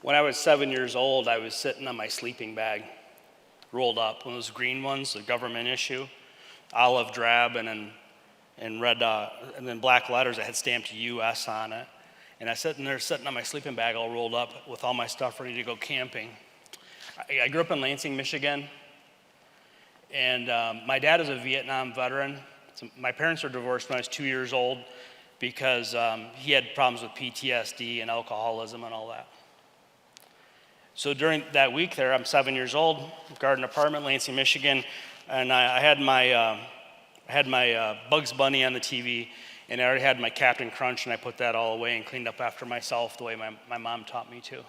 When I was 7 years old, I was sitting on my sleeping bag, rolled up, one of those green ones, the government issue, olive drab, and red, and then black letters that had stamped U.S. on it. And I sitting there, sitting on my sleeping bag, all rolled up with all my stuff ready to go camping. I grew up in Lansing, Michigan, and my dad is a Vietnam veteran. So my parents were divorced when I was 2 years old because he had problems with PTSD and alcoholism and all that. So during that week there, I'm 7 years old, garden apartment, Lansing, Michigan, and I had my Bugs Bunny on the TV, and I already had my Captain Crunch, and I put that all away and cleaned up after myself the way my mom taught me to.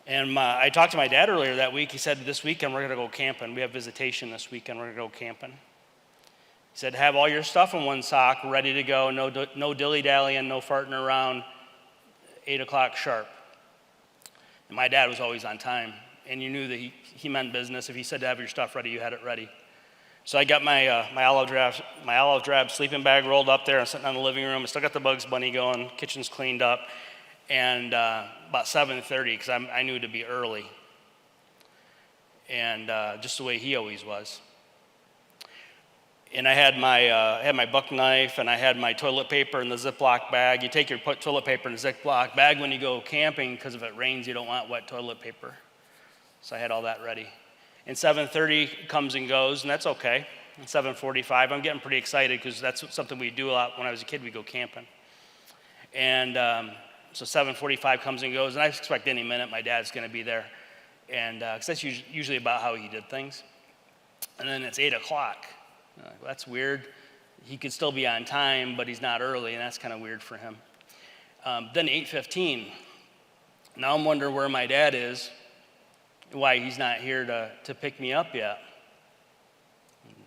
And I talked to my dad earlier that week. He said, this weekend we're going to go camping. We have visitation this weekend. We're going to go camping. He said, have all your stuff in one sock, ready to go, no dilly-dallying, no farting around, 8 o'clock sharp. And my dad was always on time, and you knew that he meant business. If he said to have your stuff ready, you had it ready. So I got my olive drab sleeping bag rolled up there. I'm sitting in the living room. I still got the Bugs Bunny going. Kitchen's cleaned up. And about 7:30, because I knew to be early. And just the way he always was. And I had my buck knife, and I had my toilet paper in the Ziploc bag. You take your toilet paper in a Ziploc bag when you go camping, because if it rains, you don't want wet toilet paper. So I had all that ready. And 7:30 comes and goes, and that's okay. And 7:45, I'm getting pretty excited because that's something we do a lot. When I was a kid, we go camping. And so 7:45 comes and goes, and I expect any minute my dad's going to be there. And because that's usually about how he did things. And then it's 8 o'clock. Well, that's weird. He could still be on time, but he's not early, and that's kind of weird for him. Then 8:15. Now I'm wondering where my dad is, why he's not here to pick me up yet.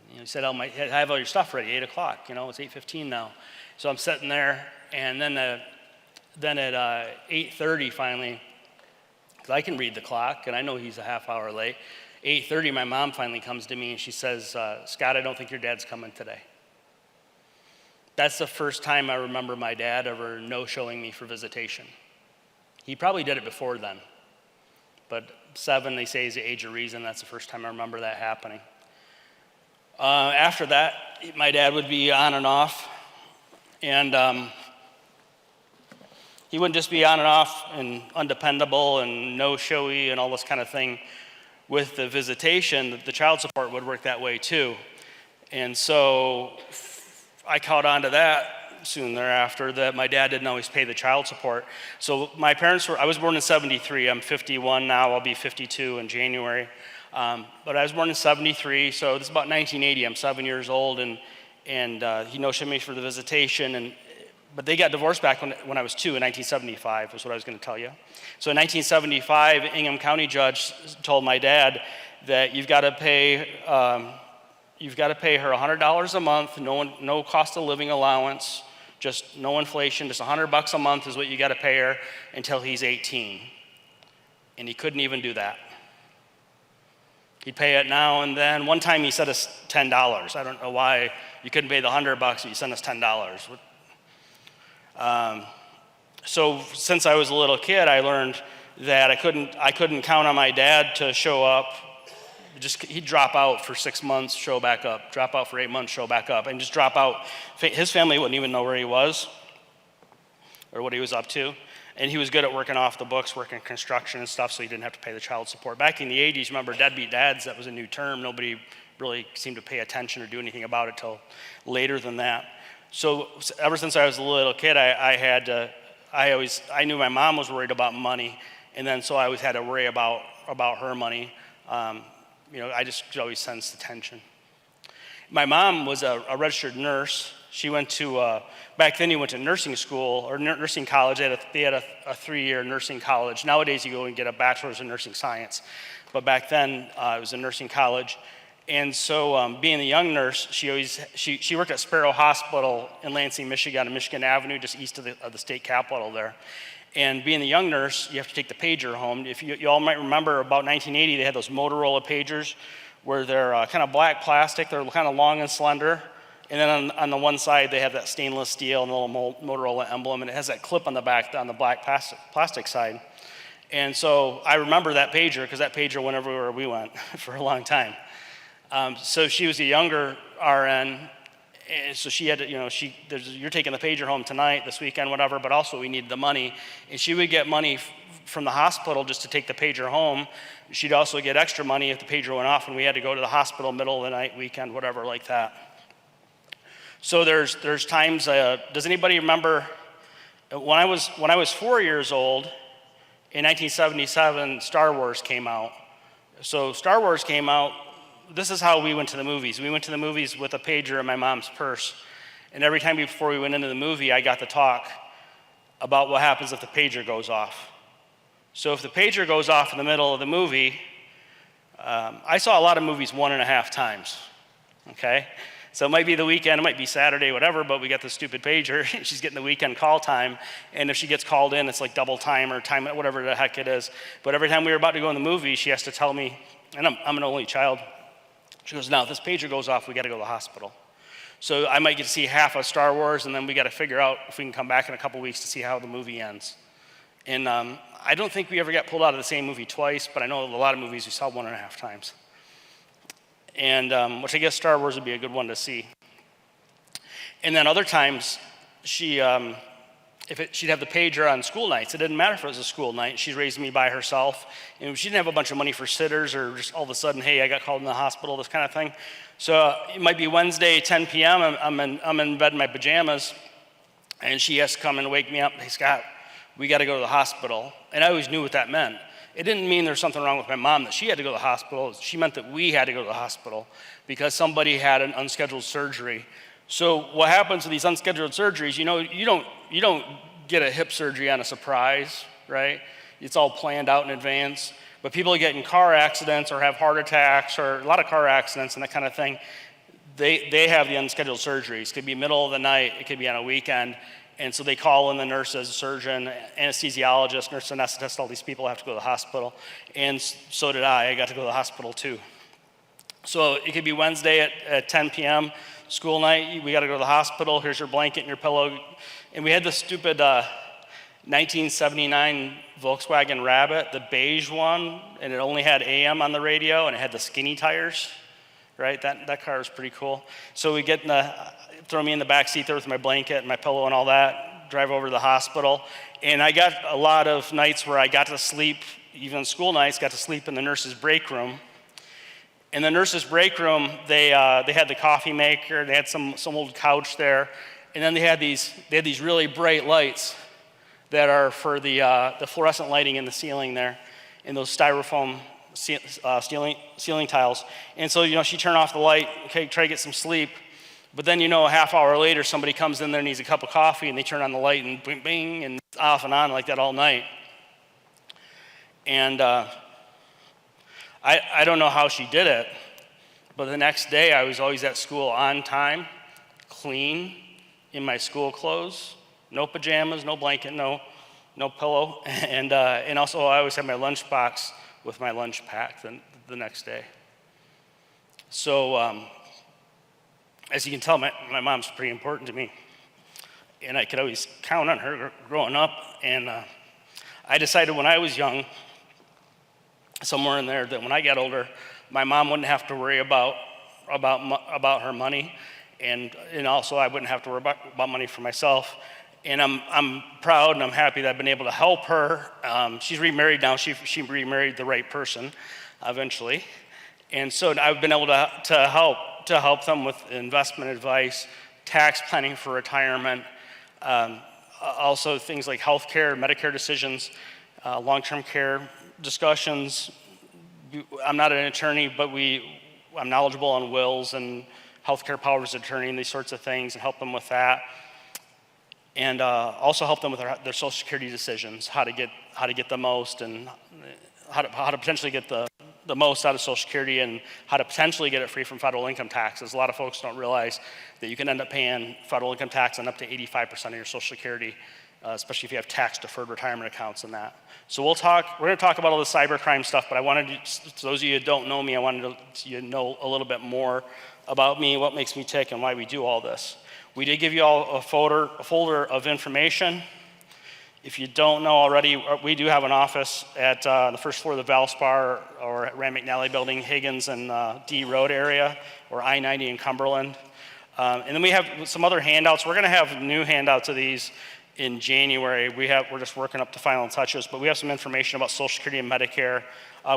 He said, I have all your stuff ready, 8 o'clock. It's 8:15 now. So I'm sitting there, and then at 8:30 finally, because I can read the clock, and I know he's a half hour late, 8:30, my mom finally comes to me, and she says, Scott, I don't think your dad's coming today. That's the first time I remember my dad ever no-showing me for visitation. He probably did it before then. But 7, they say, is the age of reason. That's the first time I remember that happening. After that, my dad would be on and off. And he wouldn't just be on and off and undependable and no-showy and all this kind of thing. With the visitation, the child support would work that way too. And so I caught on to that soon thereafter, that my dad didn't always pay the child support. So my parents I was born in 73, I'm 51 now, I'll be 52 in January. But I was born in 73, so this is about 1980, I'm 7 years old, and he no-showed me for the visitation, but they got divorced back when I was 2 in 1975, was what I was gonna tell you. So in 1975, Ingham County judge told my dad that you've gotta pay her $100 a month, no cost of living allowance, just no inflation, just $100 a month is what you gotta pay her until he's 18. And he couldn't even do that. He'd pay it now and then. One time he sent us $10. I don't know why you couldn't pay the $100, but you sent us $10. So since I was a little kid, I learned that I couldn't count on my dad to show up. He'd drop out for 6 months, show back up, drop out for 8 months, show back up, and just drop out. His family wouldn't even know where he was or what he was up to. And he was good at working off the books, working construction and stuff, so he didn't have to pay the child support. Back in the 80s, remember deadbeat dads, that was a new term. Nobody really seemed to pay attention or do anything about it till later than that. So ever since I was a little kid, I knew my mom was worried about money, and then so I always had to worry about her money. I just could always sense the tension. My mom was a registered nurse. She went to, back then you went to nursing school or nursing college. They had a 3-year nursing college. Nowadays you go and get a bachelor's in nursing science. But back then it was a nursing college. And so being a young nurse, she worked at Sparrow Hospital in Lansing, Michigan, on Michigan Avenue, just east of the state capitol there. And being a young nurse, you have to take the pager home. If you all might remember, about 1980, they had those Motorola pagers where they're kind of black plastic. They're kind of long and slender. And then on the one side, they have that stainless steel and the little Motorola emblem, and it has that clip on the back on the black plastic side. And so I remember that pager because that pager went everywhere we went for a long time. So she was a younger RN, and so she had to, you're taking the pager home tonight, this weekend, whatever, but also we needed the money. And she would get money from the hospital just to take the pager home. She'd also get extra money if the pager went off and we had to go to the hospital middle of the night, weekend, whatever like that. So there's times, does anybody remember, when I was 4 years old, in 1977, Star Wars came out. So Star Wars came out, this is how we went to the movies. We went to the movies with a pager in my mom's purse. And every time before we went into the movie, I got to talk about what happens if the pager goes off. So if the pager goes off in the middle of the movie, I saw a lot of movies 1.5 times, okay? So it might be the weekend, it might be Saturday, whatever, but we got the stupid pager. She's getting the weekend call time, and if she gets called in, it's like double time or time, whatever the heck it is. But every time we were about to go in the movie, she has to tell me, and I'm an only child, she goes, now if this pager goes off, we gotta go to the hospital. So I might get to see half of Star Wars, and then we gotta figure out if we can come back in a couple weeks to see how the movie ends. And I don't think we ever got pulled out of the same movie twice, but I know a lot of movies we saw 1.5 times. And which I guess Star Wars would be a good one to see. And then other times, she'd have the pager on school nights. It didn't matter if it was a school night. She raised me by herself, and she didn't have a bunch of money for sitters or just all of a sudden, hey, I got called in the hospital, this kind of thing. So it might be Wednesday, 10 p.m. I'm in bed in my pajamas, and she has to come and wake me up. Hey, Scott, we got to go to the hospital. And I always knew what that meant. It didn't mean there's something wrong with my mom that she had to go to the hospital. She meant that we had to go to the hospital because somebody had an unscheduled surgery. So what happens with these unscheduled surgeries, you don't get a hip surgery on a surprise, right? It's all planned out in advance. But people get in car accidents or have heart attacks or a lot of car accidents and that kind of thing. They have the unscheduled surgeries. It could be middle of the night. It could be on a weekend. And so they call in the nurses, surgeon, anesthesiologist, nurse anesthetist, all these people have to go to the hospital. And so did I. I got to go to the hospital too. So it could be Wednesday at 10 p.m., school night. We got to go to the hospital. Here's your blanket and your pillow. And we had this stupid 1979 Volkswagen Rabbit, the beige one, and it only had AM on the radio, and it had the skinny tires, right? That car was pretty cool. So we get throw me in the back seat there with my blanket and my pillow and all that, drive over to the hospital. And I got a lot of nights where I got to sleep, even school nights, got to sleep in the nurse's break room. In the nurse's break room, they had the coffee maker, they had some old couch there, and then they had these really bright lights that are for the fluorescent lighting in the ceiling there, and those styrofoam ceiling tiles. And so, she turned off the light, okay, try to get some sleep. But then, a half hour later, somebody comes in there and needs a cup of coffee, and they turn on the light, and bing, bing, and off and on like that all night. And I don't know how she did it, but the next day, I was always at school on time, clean, in my school clothes, no pajamas, no blanket, no pillow, and also I always had my lunch box with my lunch pack the next day. So, as you can tell, my mom's pretty important to me, and I could always count on her growing up. And I decided when I was young, somewhere in there, that when I got older, my mom wouldn't have to worry about her money, and also I wouldn't have to worry about money for myself. And I'm proud and I'm happy that I've been able to help her. She's remarried now. She remarried the right person eventually, and so I've been able to help them with investment advice, tax planning for retirement, also things like health care, Medicare decisions, long-term care discussions. I'm not an attorney, but I'm knowledgeable on wills and healthcare powers of attorney and these sorts of things, and help them with that. And also help them with their Social Security decisions, how to get the most, and how to potentially get the most out of Social Security, and how to potentially get it free from federal income taxes. A lot of folks don't realize that you can end up paying federal income tax on up to 85% of your Social Security, especially if you have tax-deferred retirement accounts and that. So we're going to talk about all the cybercrime stuff, but I wanted to, those of you who don't know me, I wanted to know a little bit more about me, what makes me tick, and why we do all this. We did give you all a folder of information. If you don't know already, we do have an office at the first floor of the Valspar or at Rand McNally Building, Higgins and D Road area, or I-90 in Cumberland. And then we have some other handouts. We're going to have new handouts of these in January. We're just working up the final touches, but we have some information about Social Security and Medicare.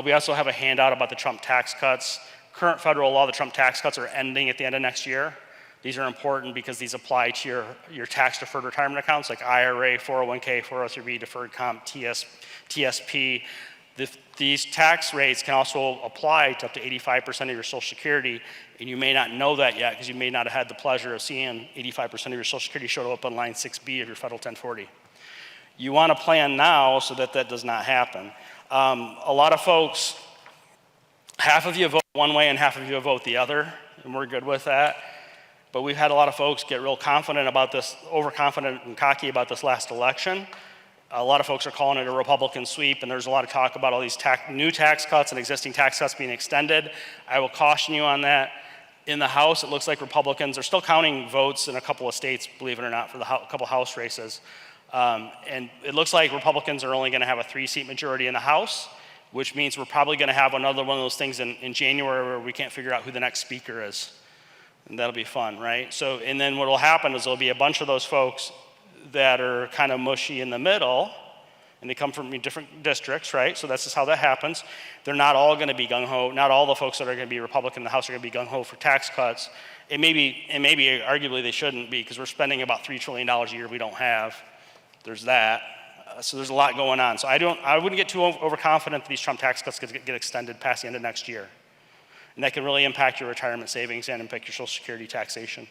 We also have a handout about the Trump tax cuts. Current federal law, the Trump tax cuts are ending at the end of next year. These are important because these apply to your tax-deferred retirement accounts like IRA, 401k, 403b, deferred comp, TSP. These tax rates can also apply to up to 85% of your Social Security, and you may not know that yet because you may not have had the pleasure of seeing 85% of your Social Security show up on line 6B of your federal 1040. You want to plan now so that that does not happen. A lot of folks, half of you vote one way and half of you vote the other, and we're good with that. But we've had a lot of folks get real confident about this, overconfident and cocky about this last election. A lot of folks are calling it a Republican sweep, and there's a lot of talk about all these new tax cuts and existing tax cuts being extended. I will caution you on that. In the House, it looks like Republicans are still counting votes in a couple of states, believe it or not, for the couple House races. And it looks like Republicans are only going to have a 3-seat majority in the House, which means we're probably going to have another one of those things in January where we can't figure out who the next speaker is. And that'll be fun, right? So, and then what will happen is there'll be a bunch of those folks that are kind of mushy in the middle, and they come from different districts, right? So this is how that happens. They're not all going to be gung-ho. Not all the folks that are going to be Republican in the House are going to be gung-ho for tax cuts. And maybe arguably they shouldn't be, because we're spending about $3 trillion a year we don't have. There's that. So there's a lot going on. So I wouldn't get too overconfident that these Trump tax cuts could get extended past the end of next year. And that can really impact your retirement savings and impact your Social Security taxation.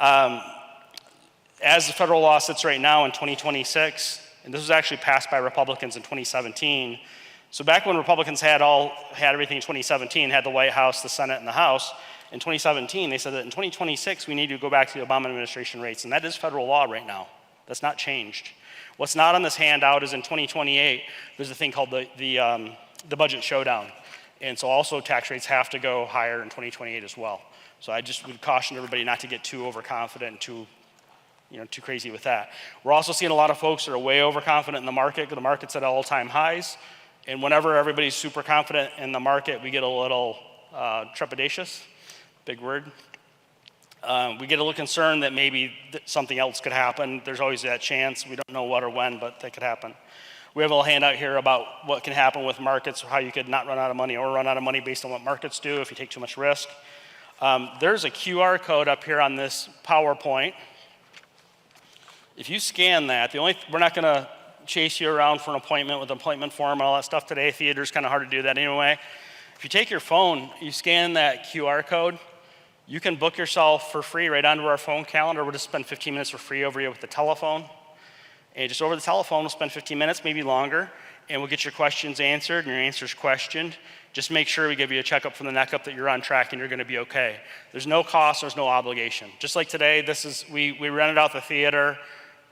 As the federal law sits right now in 2026, and this was actually passed by Republicans in 2017. So back when Republicans had everything in 2017, had the White House, the Senate, and the House, in 2017, they said that in 2026, we need to go back to the Obama administration rates, and that is federal law right now. That's not changed. What's not on this handout is in 2028, there's a thing called the budget showdown. And so also tax rates have to go higher in 2028 as well. So I just would caution everybody not to get too overconfident and too crazy with that. We're also seeing a lot of folks that are way overconfident in the market. The market's at all-time highs. And whenever everybody's super confident in the market, we get a little trepidatious, big word. We get a little concerned that maybe something else could happen. There's always that chance. We don't know what or when, but that could happen. We have a little handout here about what can happen with markets, how you could not run out of money or run out of money based on what markets do if you take too much risk. There's a QR code up here on this PowerPoint. If you scan that, we're not going to chase you around for an appointment with an appointment form and all that stuff today. Theater's kind of hard to do that anyway. If you take your phone, you scan that QR code, you can book yourself for free right onto our phone calendar. We'll just spend 15 minutes for free over here with the telephone. And just over the telephone, we'll spend 15 minutes, maybe longer, and we'll get your questions answered and your answers questioned. Just make sure we give you a checkup from the neck up that you're on track and you're going to be okay. There's no cost, there's no obligation. Just like today, we rented out the theater,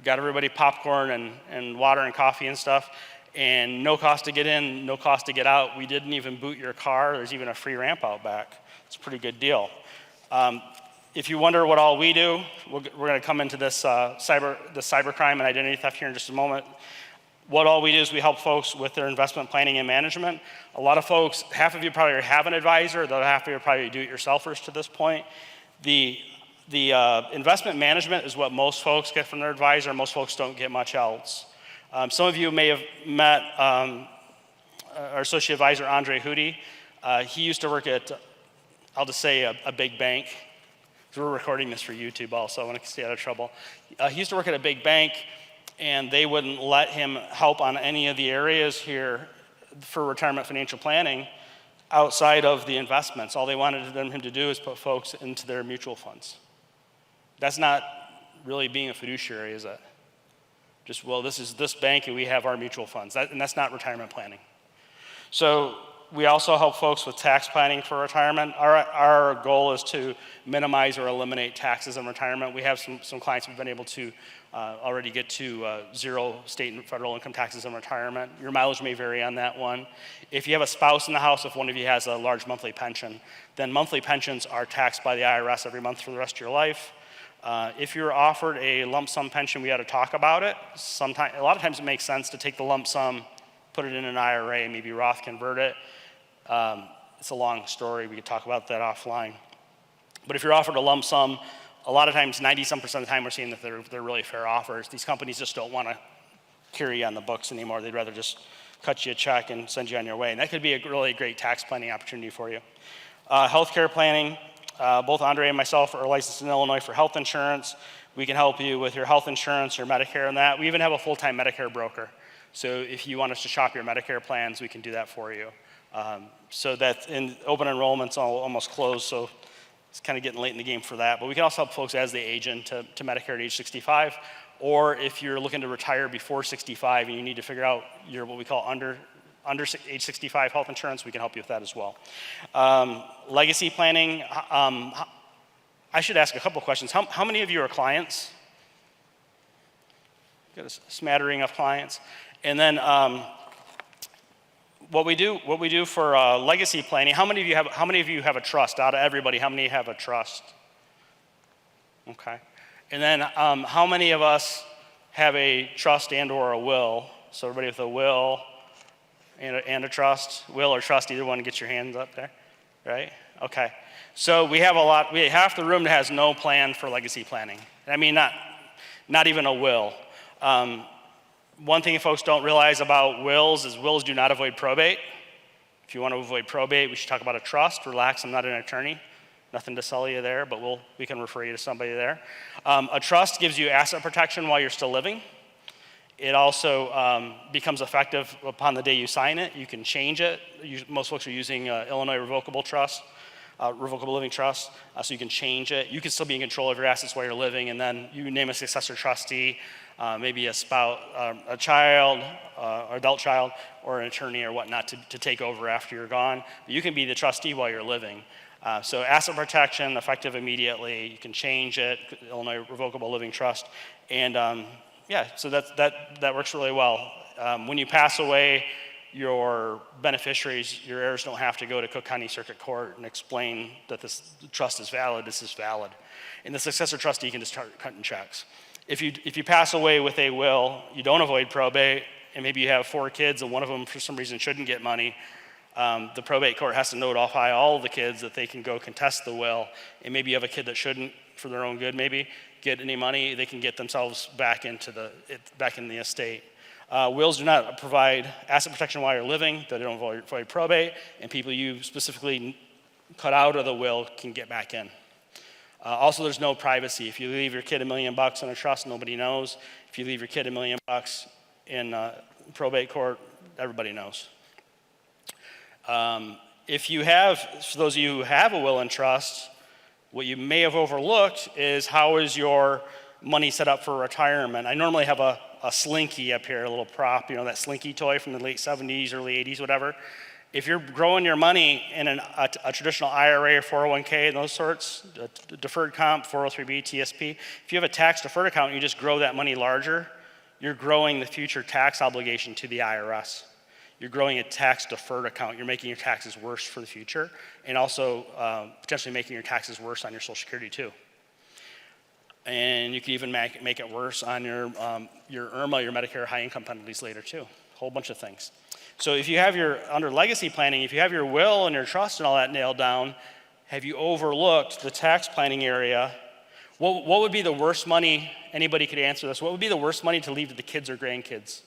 got everybody popcorn and water and coffee and stuff, and no cost to get in, no cost to get out. We didn't even boot your car. There's even a free ramp out back. It's a pretty good deal. If you wonder what all we do, we're going to come into this cybercrime and identity theft here in just a moment. What all we do is we help folks with their investment planning and management. A lot of folks, half of you probably have an advisor, the other half of you are probably do-it-yourselfers to this point. The investment management is what most folks get from their advisor. Most folks don't get much else. Some of you may have met our associate advisor, Andre Hootie. He used to work at, I'll just say, a big bank. So we're recording this for YouTube also, I want to stay out of trouble. He used to work at a big bank, and they wouldn't let him help on any of the areas here for retirement financial planning outside of the investments. All they wanted him to do is put folks into their mutual funds. That's not really being a fiduciary, is it? Just, well, this is this bank and we have our mutual funds. And that's not retirement planning. So We also help folks with tax planning for retirement. Our goal is to minimize or eliminate taxes in retirement. We have some clients who've been able to already get to 0 state and federal income taxes in retirement. Your mileage may vary on that one. If you have a spouse in the house, if one of you has a large monthly pension, then monthly pensions are taxed by the IRS every month for the rest of your life. If you're offered a lump sum pension, we ought to talk about it. A lot of times it makes sense to take the lump sum, put it in an IRA, maybe Roth convert it. It's a long story. We could talk about that offline. But if you're offered a lump sum, a lot of times, 90-some% of the time, we're seeing that they're really fair offers. These companies just don't want to carry you on the books anymore. They'd rather just cut you a check and send you on your way. And that could be a really great tax planning opportunity for you. Healthcare planning. Both Andre and myself are licensed in Illinois for health insurance. We can help you with your health insurance, your Medicare, and that. We even have a full-time Medicare broker. So if you want us to shop your Medicare plans, we can do that for you. So that in open enrollment's almost closed, so it's kind of getting late in the game for that. But we can also help folks as they age into Medicare at age 65, or if you're looking to retire before 65 and you need to figure out your what we call under age 65 health insurance, we can help you with that as well. Legacy planning, I should ask a couple questions. How many of you are clients? Got a smattering of clients. And then what we do for legacy planning, how many of you have a trust? Out of everybody, how many have a trust? Okay. And then how many of us have a trust and or a will? So everybody with a will and a trust, will or trust, either one, get your hands up there, right? Okay. So we have half the room that has no plan for legacy planning. I mean, not even a will. One thing folks don't realize about wills is wills do not avoid probate. If you want to avoid probate, we should talk about a trust. Relax, I'm not an attorney. Nothing to sell you there, but we can refer you to somebody there. A trust gives you asset protection while you're still living. It also becomes effective upon the day you sign it. You can change it. Most folks are using Illinois revocable living trust, so you can change it. You can still be in control of your assets while you're living, and then you name a successor trustee, maybe a spouse, a child, or adult child, or an attorney or whatnot to take over after you're gone. But you can be the trustee while you're living. So asset protection, effective immediately. You can change it, Illinois revocable living trust, and yeah, so that works really well. When you pass away, your beneficiaries, your heirs don't have to go to Cook County Circuit Court and explain that this trust is valid, this is valid. And the successor trustee can just start cutting checks. If you pass away with a will, you don't avoid probate, and maybe you have 4 kids and one of them for some reason shouldn't get money, the probate court has to notify all of the kids that they can go contest the will, and maybe you have a kid that shouldn't, for their own good maybe, get any money, they can get themselves back in the estate. Wills do not provide asset protection while you're living, they don't avoid probate, and people you specifically cut out of the will can get back in. Also, there's no privacy. If you leave your kid $1 million in a trust, nobody knows. If you leave your kid $1 million in probate court, everybody knows. If you have, for those of you who have a will and trust, what you may have overlooked is how is your money set up for retirement. I normally have a slinky up here, a little prop, that slinky toy from the late 70s, early 80s, whatever. If you're growing your money in a traditional IRA or 401k and those sorts, deferred comp, 403b, TSP, if you have a tax deferred account and you just grow that money larger, you're growing the future tax obligation to the IRS. You're growing a tax deferred account. You're making your taxes worse for the future, and also potentially making your taxes worse on your Social Security too. And you can even make it worse on your IRMA, your Medicare high income penalties later too. A whole bunch of things. So if you have under legacy planning, if you have your will and your trust and all that nailed down, have you overlooked the tax planning area? What would be the worst money, anybody could answer this, what would be the worst money to leave to the kids or grandkids?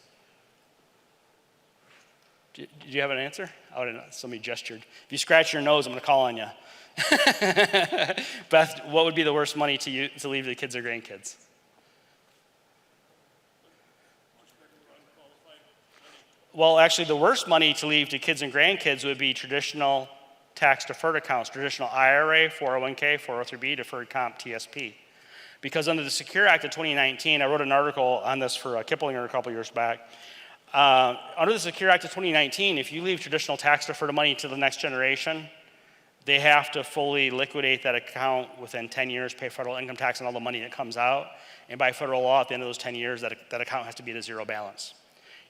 Do you have an answer? Oh, somebody gestured. If you scratch your nose, I'm going to call on you. Beth, what would be the worst money to leave to the kids or grandkids? Well, actually, the worst money to leave to kids and grandkids would be traditional tax deferred accounts, traditional IRA, 401k, 403b, deferred comp, TSP. Because under the Secure Act of 2019, I wrote an article on this for Kiplinger a couple years back. Under the Secure Act of 2019, if you leave traditional tax deferred money to the next generation, they have to fully liquidate that account within 10 years, pay federal income tax on all the money that comes out. And by federal law, at the end of those 10 years, that account has to be at a zero balance.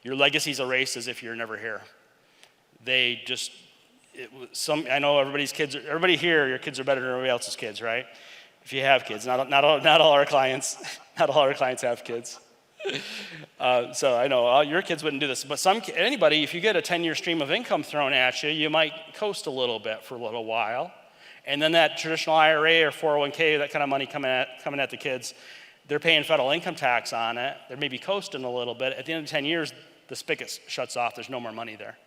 Your legacy's erased as if you're never here. They just, I know everybody here, your kids are better than everybody else's kids, right? If you have kids, not all our clients, not all our clients have kids. So I know your kids wouldn't do this, but anybody, if you get a 10-year stream of income thrown at you, you might coast a little bit for a little while. And then that traditional IRA or 401k, that kind of money coming at the kids, they're paying federal income tax on it. They're maybe coasting a little bit. At the end of 10 years, the spigot shuts off. There's no more money there.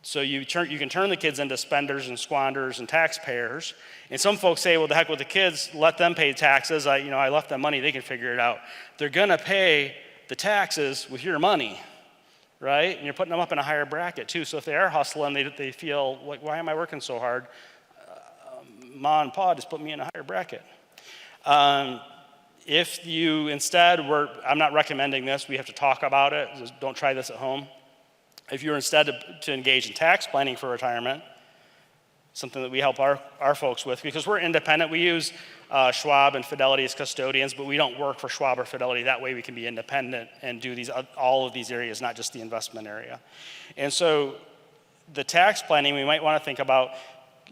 So you can turn the kids into spenders and squanders and taxpayers. And some folks say, well, the heck with the kids, let them pay taxes. I left them money, they can figure it out. They're gonna pay the taxes with your money, right? And you're putting them up in a higher bracket too. So if they are hustling, they feel like, why am I working so hard? Ma and Pa just put me in a higher bracket. If you instead I'm not recommending this, we have to talk about it. Just don't try this at home. If you're instead to engage in tax planning for retirement, something that we help our folks with, because we're independent. We use Schwab and Fidelity as custodians, but we don't work for Schwab or Fidelity. That way we can be independent and do all of these areas, not just the investment area. And so the tax planning, we might want to think about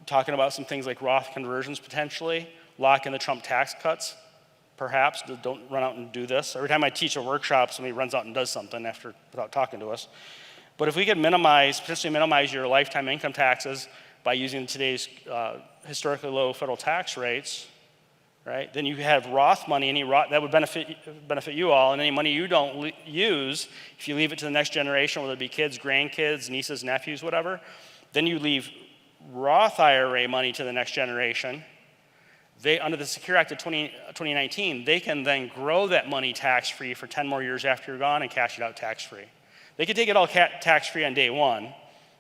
talking about some things like Roth conversions potentially, lock in the Trump tax cuts, perhaps. Don't run out and do this. Every time I teach a workshop, somebody runs out and does something without talking to us. But if we could potentially minimize your lifetime income taxes by using today's historically low federal tax rates, right? Then you have Roth money, that would benefit you all, and any money you don't use, if you leave it to the next generation, whether it be kids, grandkids, nieces, nephews, whatever, then you leave Roth IRA money to the next generation. Under the Secure Act of 2019, they can then grow that money tax-free for 10 more years after you're gone and cash it out tax-free. They could take it all tax-free on day one,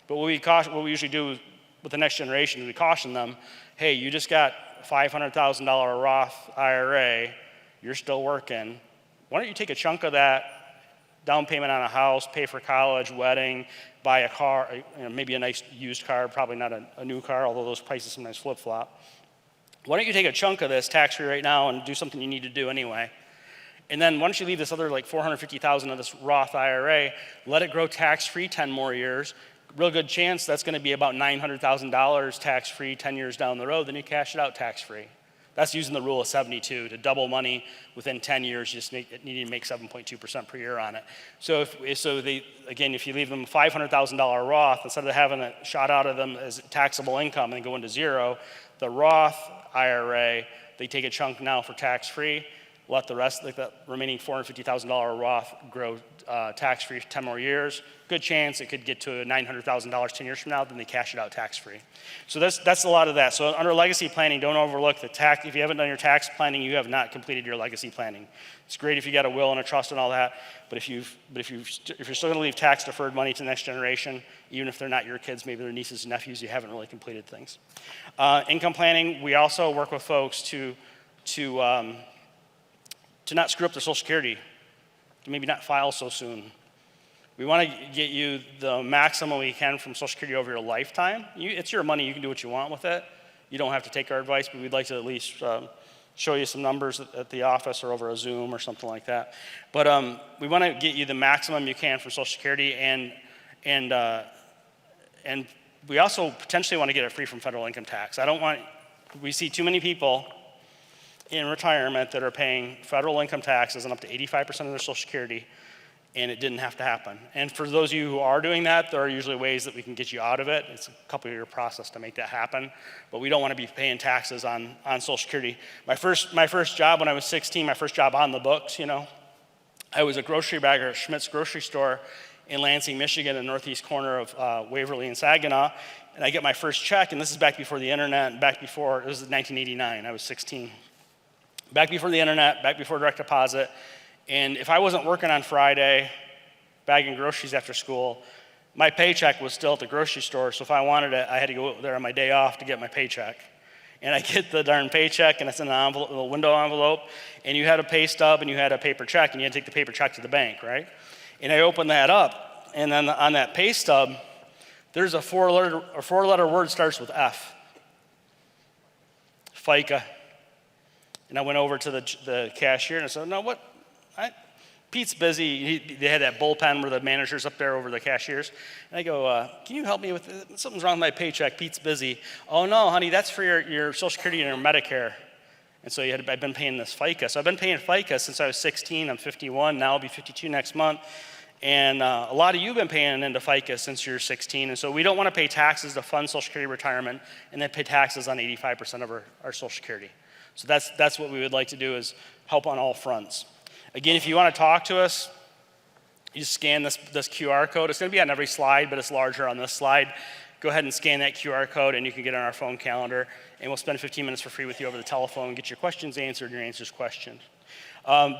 but what we usually do with the next generation is we caution them, hey, you just got $500,000 Roth IRA, you're still working. Why don't you take a chunk of that down payment on a house, pay for college, wedding, buy a car, maybe a nice used car, probably not a new car, although those prices sometimes flip-flop. Why don't you take a chunk of this tax-free right now and do something you need to do anyway? And then why don't you leave this other like $450,000 of this Roth IRA, let it grow tax-free 10 more years. Real good chance that's gonna be about $900,000 tax-free 10 years down the road, then you cash it out tax-free. That's using the rule of 72. To double money within 10 years, you just need to make 7.2% per year on it. So if you leave them $500,000 Roth, instead of having it shot out of them as taxable income and go into zero, the Roth IRA, they take a chunk now for tax-free, let the rest, like the remaining $450,000 Roth grow tax-free for 10 more years. Good chance it could get to $900,000 10 years from now, then they cash it out tax-free. So that's a lot of that. So under legacy planning, don't overlook the tax. If you haven't done your tax planning, you have not completed your legacy planning. It's great if you got a will and a trust and all that, but if you're still gonna leave tax-deferred money to the next generation, even if they're not your kids, maybe they're nieces and nephews, you haven't really completed things. Income planning, we also work with folks to not screw up their Social Security, to maybe not file so soon. We want to get you the maximum we can from Social Security over your lifetime. It's your money, you can do what you want with it. You don't have to take our advice, but we'd like to at least show you some numbers at the office or over a Zoom or something like that. But we want to get you the maximum you can from Social Security, and we also potentially want to get it free from federal income tax. We see too many people in retirement that are paying federal income taxes and up to 85% of their Social Security, and it didn't have to happen. And for those of you who are doing that, there are usually ways that we can get you out of it. It's a couple-year process to make that happen, but we don't want to be paying taxes on Social Security. My first job when I was 16, my first job on the books, I was a grocery bagger at Schmidt's grocery store in Lansing, Michigan, in the northeast corner of Waverly and Saginaw, and I get my first check, and this is back before the internet, and it was 1989, I was 16. Back before the internet, back before direct deposit, and if I wasn't working on Friday, bagging groceries after school, my paycheck was still at the grocery store, so if I wanted it, I had to go there on my day off to get my paycheck. And I get the darn paycheck, and it's in an envelope, a little window envelope, and you had a pay stub, and you had a paper check, and you had to take the paper check to the bank, right? And I opened that up, and then on that pay stub, there's a four-letter word starts with F. FICA. And I went over to the cashier and I said, no, what? Pete's busy. They had that bullpen where the manager's up there over the cashiers. And I go, can you help me with this? Something's wrong with my paycheck. Pete's busy. Oh, no, honey, that's for your Social Security and your Medicare. And so I've been paying this FICA. So I've been paying FICA since I was 16. I'm 51. Now I'll be 52 next month. And a lot of you have been paying into FICA since you're 16. And so we don't want to pay taxes to fund Social Security retirement and then pay taxes on 85% of our Social Security. So that's what we would like to do, is help on all fronts. Again, if you want to talk to us, you just scan this QR code. It's going to be on every slide, but it's larger on this slide. Go ahead and scan that QR code, and you can get on our phone calendar, and we'll spend 15 minutes for free with you over the telephone, get your questions answered, and your answers questioned.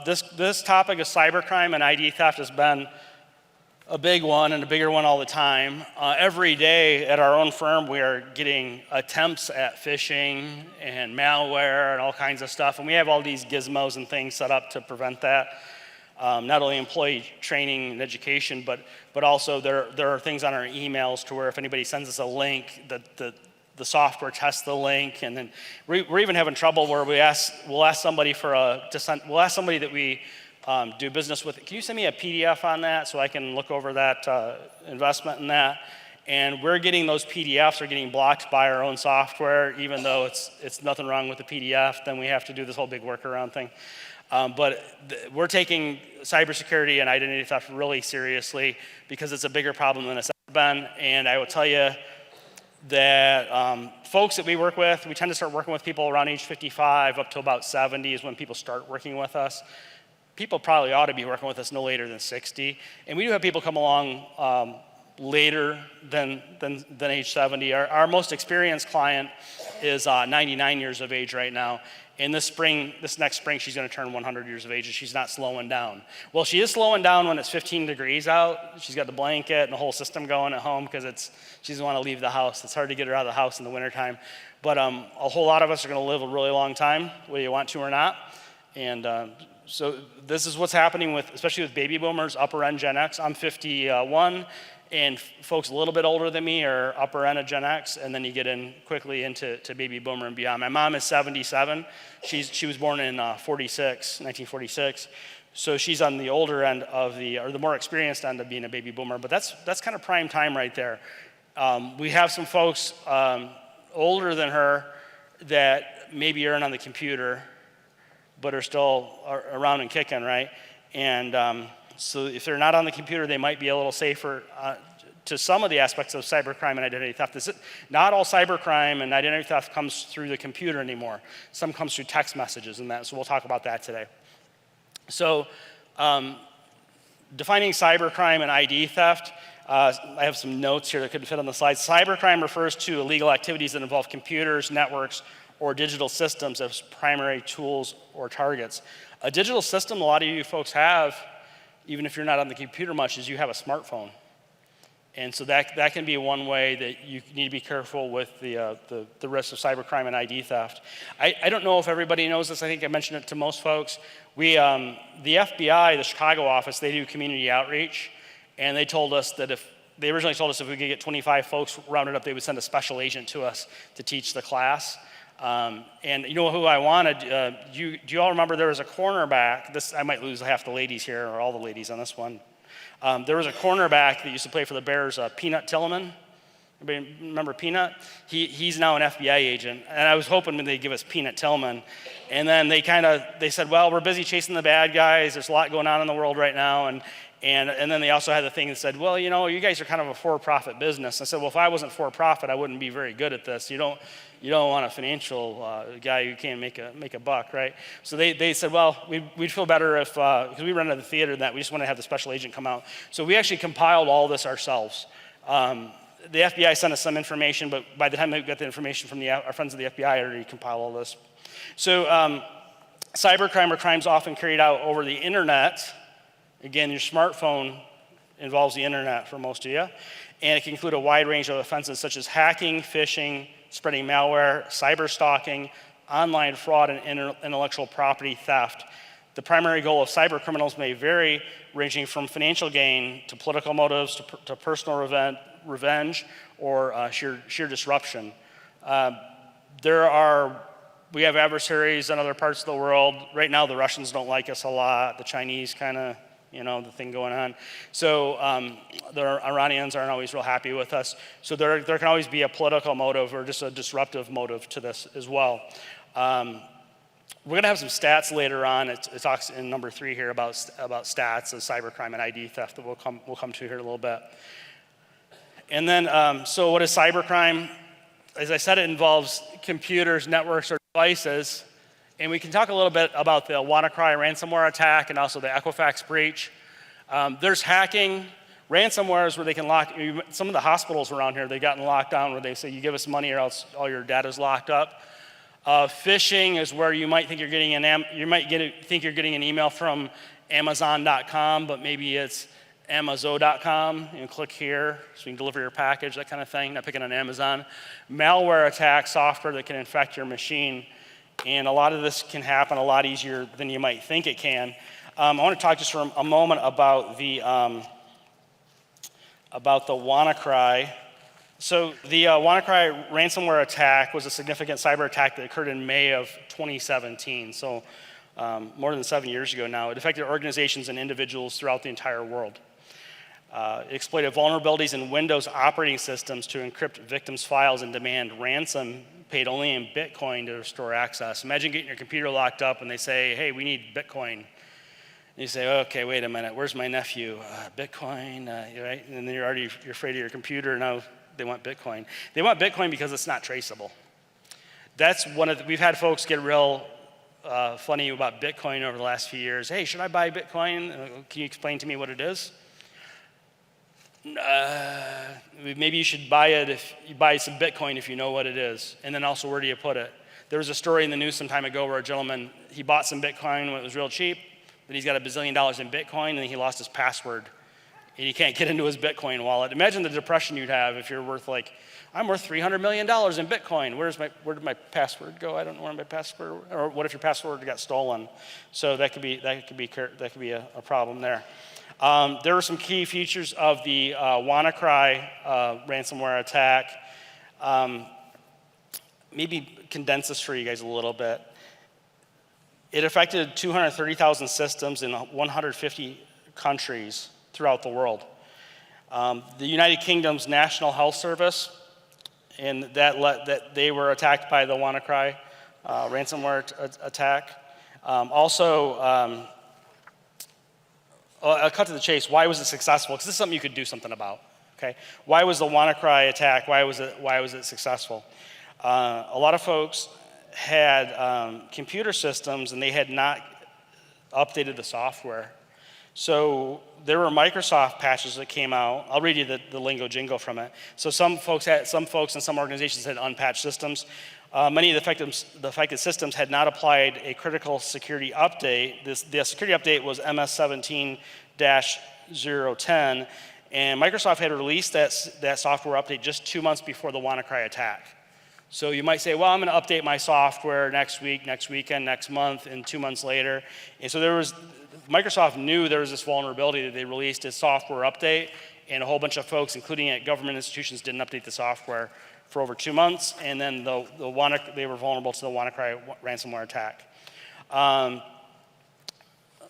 This topic of cybercrime and ID theft has been a big one, and a bigger one all the time. Every day at our own firm, we are getting attempts at phishing and malware and all kinds of stuff, and we have all these gizmos and things set up to prevent that. Not only employee training and education, but also there are things on our emails to where if anybody sends us a link, the software tests the link, and then we're even having trouble where we'll ask somebody that we do business with. Can you send me a PDF on that so I can look over that investment in that? And we're getting those PDFs are getting blocked by our own software, even though it's nothing wrong with the PDF. Then we have to do this whole big workaround thing. But we're taking cybersecurity and identity theft really seriously because it's a bigger problem than it's ever been. And I will tell you that folks that we work with, we tend to start working with people around age 55 up to about 70 is when people start working with us. People probably ought to be working with us no later than 60. And we do have people come along later than age 70. Our most experienced client is 99 years of age right now. And this next spring, she's going to turn 100 years of age, and she's not slowing down. Well, she is slowing down when it's 15 degrees out. She's got the blanket and the whole system going at home because she doesn't want to leave the house. It's hard to get her out of the house in the wintertime. But a whole lot of us are going to live a really long time, whether you want to or not. And so this is what's happening especially with baby boomers, upper end Gen X. I'm 51, and folks a little bit older than me are upper end of Gen X, and then you get in quickly into baby boomer and beyond. My mom is 77. She was born in 1946. So she's on the older end or the more experienced end of being a baby boomer. But that's kind of prime time right there. We have some folks older than her that maybe aren't on the computer, but are still around and kicking, right? And so if they're not on the computer, they might be a little safer to some of the aspects of cybercrime and identity theft. Not all cybercrime and identity theft comes through the computer anymore. Some comes through text messages and that, so we'll talk about that today. So defining cybercrime and ID theft, I have some notes here that couldn't fit on the slide. Cybercrime refers to illegal activities that involve computers, networks, or digital systems as primary tools or targets. A digital system a lot of you folks have, even if you're not on the computer much, is you have a smartphone. And so that can be one way that you need to be careful with the risk of cybercrime and ID theft. I don't know if everybody knows this. I think I mentioned it to most folks. The FBI, the Chicago office, they do community outreach. And they told us that they originally told us if we could get 25 folks rounded up, they would send a special agent to us to teach the class. And you know who I wanted? Do you all remember there was a cornerback? I might lose half the ladies here, or all the ladies on this one. There was a cornerback that used to play for the Bears, Peanut Tillman. Anybody remember Peanut? He's now an FBI agent, and I was hoping they'd give us Peanut Tillman. And then they said, well, we're busy chasing the bad guys. There's a lot going on in the world right now, and then they also had the thing that said, well, you guys are kind of a for-profit business. I said, well, if I wasn't for-profit, I wouldn't be very good at this. You don't want a financial guy who can't make a buck, right? So they said, well, we'd feel better if, because we rented the theater and that, we just want to have the special agent come out. So we actually compiled all this ourselves. The FBI sent us some information, but by the time they got the information from our friends at the FBI, I already compiled all this. So cybercrime or crimes often carried out over the internet. Again, your smartphone involves the internet for most of you. And it can include a wide range of offenses such as hacking, phishing, spreading malware, cyber stalking, online fraud, and intellectual property theft. The primary goal of cyber criminals may vary, ranging from financial gain to political motives to personal revenge or sheer disruption. We have adversaries in other parts of the world. Right now, the Russians don't like us a lot. The Chinese kind of, the thing going on. So the Iranians aren't always real happy with us. So there can always be a political motive or just a disruptive motive to this as well. We're going to have some stats later on. It talks in number 3 here about stats of cybercrime and ID theft that we'll come to here in a little bit. And then, so what is cybercrime? As I said, it involves computers, networks, or devices. And we can talk a little bit about the WannaCry ransomware attack and also the Equifax breach. There's hacking. Ransomware is where they can lock, some of the hospitals around here, they've gotten locked down where they say, you give us money or else all your data's locked up. Phishing is where you might think you're getting an email from Amazon.com, but maybe it's Amazon.com. Click here so you can deliver your package, that kind of thing. Not picking on Amazon. Malware attack, software that can infect your machine, and a lot of this can happen a lot easier than you might think it can. I want to talk just for a moment about the WannaCry. So the WannaCry ransomware attack was a significant cyber attack that occurred in May of 2017, so more than 7 years ago now. It affected organizations and individuals throughout the entire world. It exploited vulnerabilities in Windows operating systems to encrypt victims' files and demand ransom paid only in Bitcoin to restore access. Imagine getting your computer locked up and they say, hey, we need Bitcoin. And you say, okay, wait a minute, where's my nephew? Bitcoin, right? And then you're afraid of your computer. Now they want Bitcoin. They want Bitcoin because it's not traceable. That's we've had folks get real funny about Bitcoin over the last few years. Hey, should I buy Bitcoin? Can you explain to me what it is? Maybe you should buy it if you buy some Bitcoin if you know what it is. And then also, where do you put it? There was a story in the news some time ago where a gentleman, he bought some Bitcoin when it was real cheap, but he's got $1 billion in Bitcoin, and then he lost his password. And he can't get into his Bitcoin wallet. Imagine the depression you'd have if you're worth I'm worth $300 million in Bitcoin. Where did my password go? I don't know where my password, or what if your password got stolen? So that could be a problem there. There were some key features of the WannaCry ransomware attack. Maybe condense this for you guys a little bit. It affected 230,000 systems in 150 countries throughout the world. The United Kingdom's National Health Service, and that they were attacked by the WannaCry ransomware attack. I'll cut to the chase. Why was it successful? Because this is something you could do something about. Okay, why was the WannaCry attack? Why was it successful? A lot of folks had computer systems and they had not updated the software. So there were Microsoft patches that came out. I'll read you the lingo jingo from it. So some folks and some organizations had unpatched systems. Many of the affected systems had not applied a critical security update. The security update was MS 17-010, and Microsoft had released that software update just 2 months before the WannaCry attack. So you might say, well, I'm going to update my software next week, next weekend, next month, and 2 months later. And so Microsoft knew there was this vulnerability that they released a software update, and a whole bunch of folks, including at government institutions, didn't update the software for over 2 months, and then they were vulnerable to the WannaCry ransomware attack.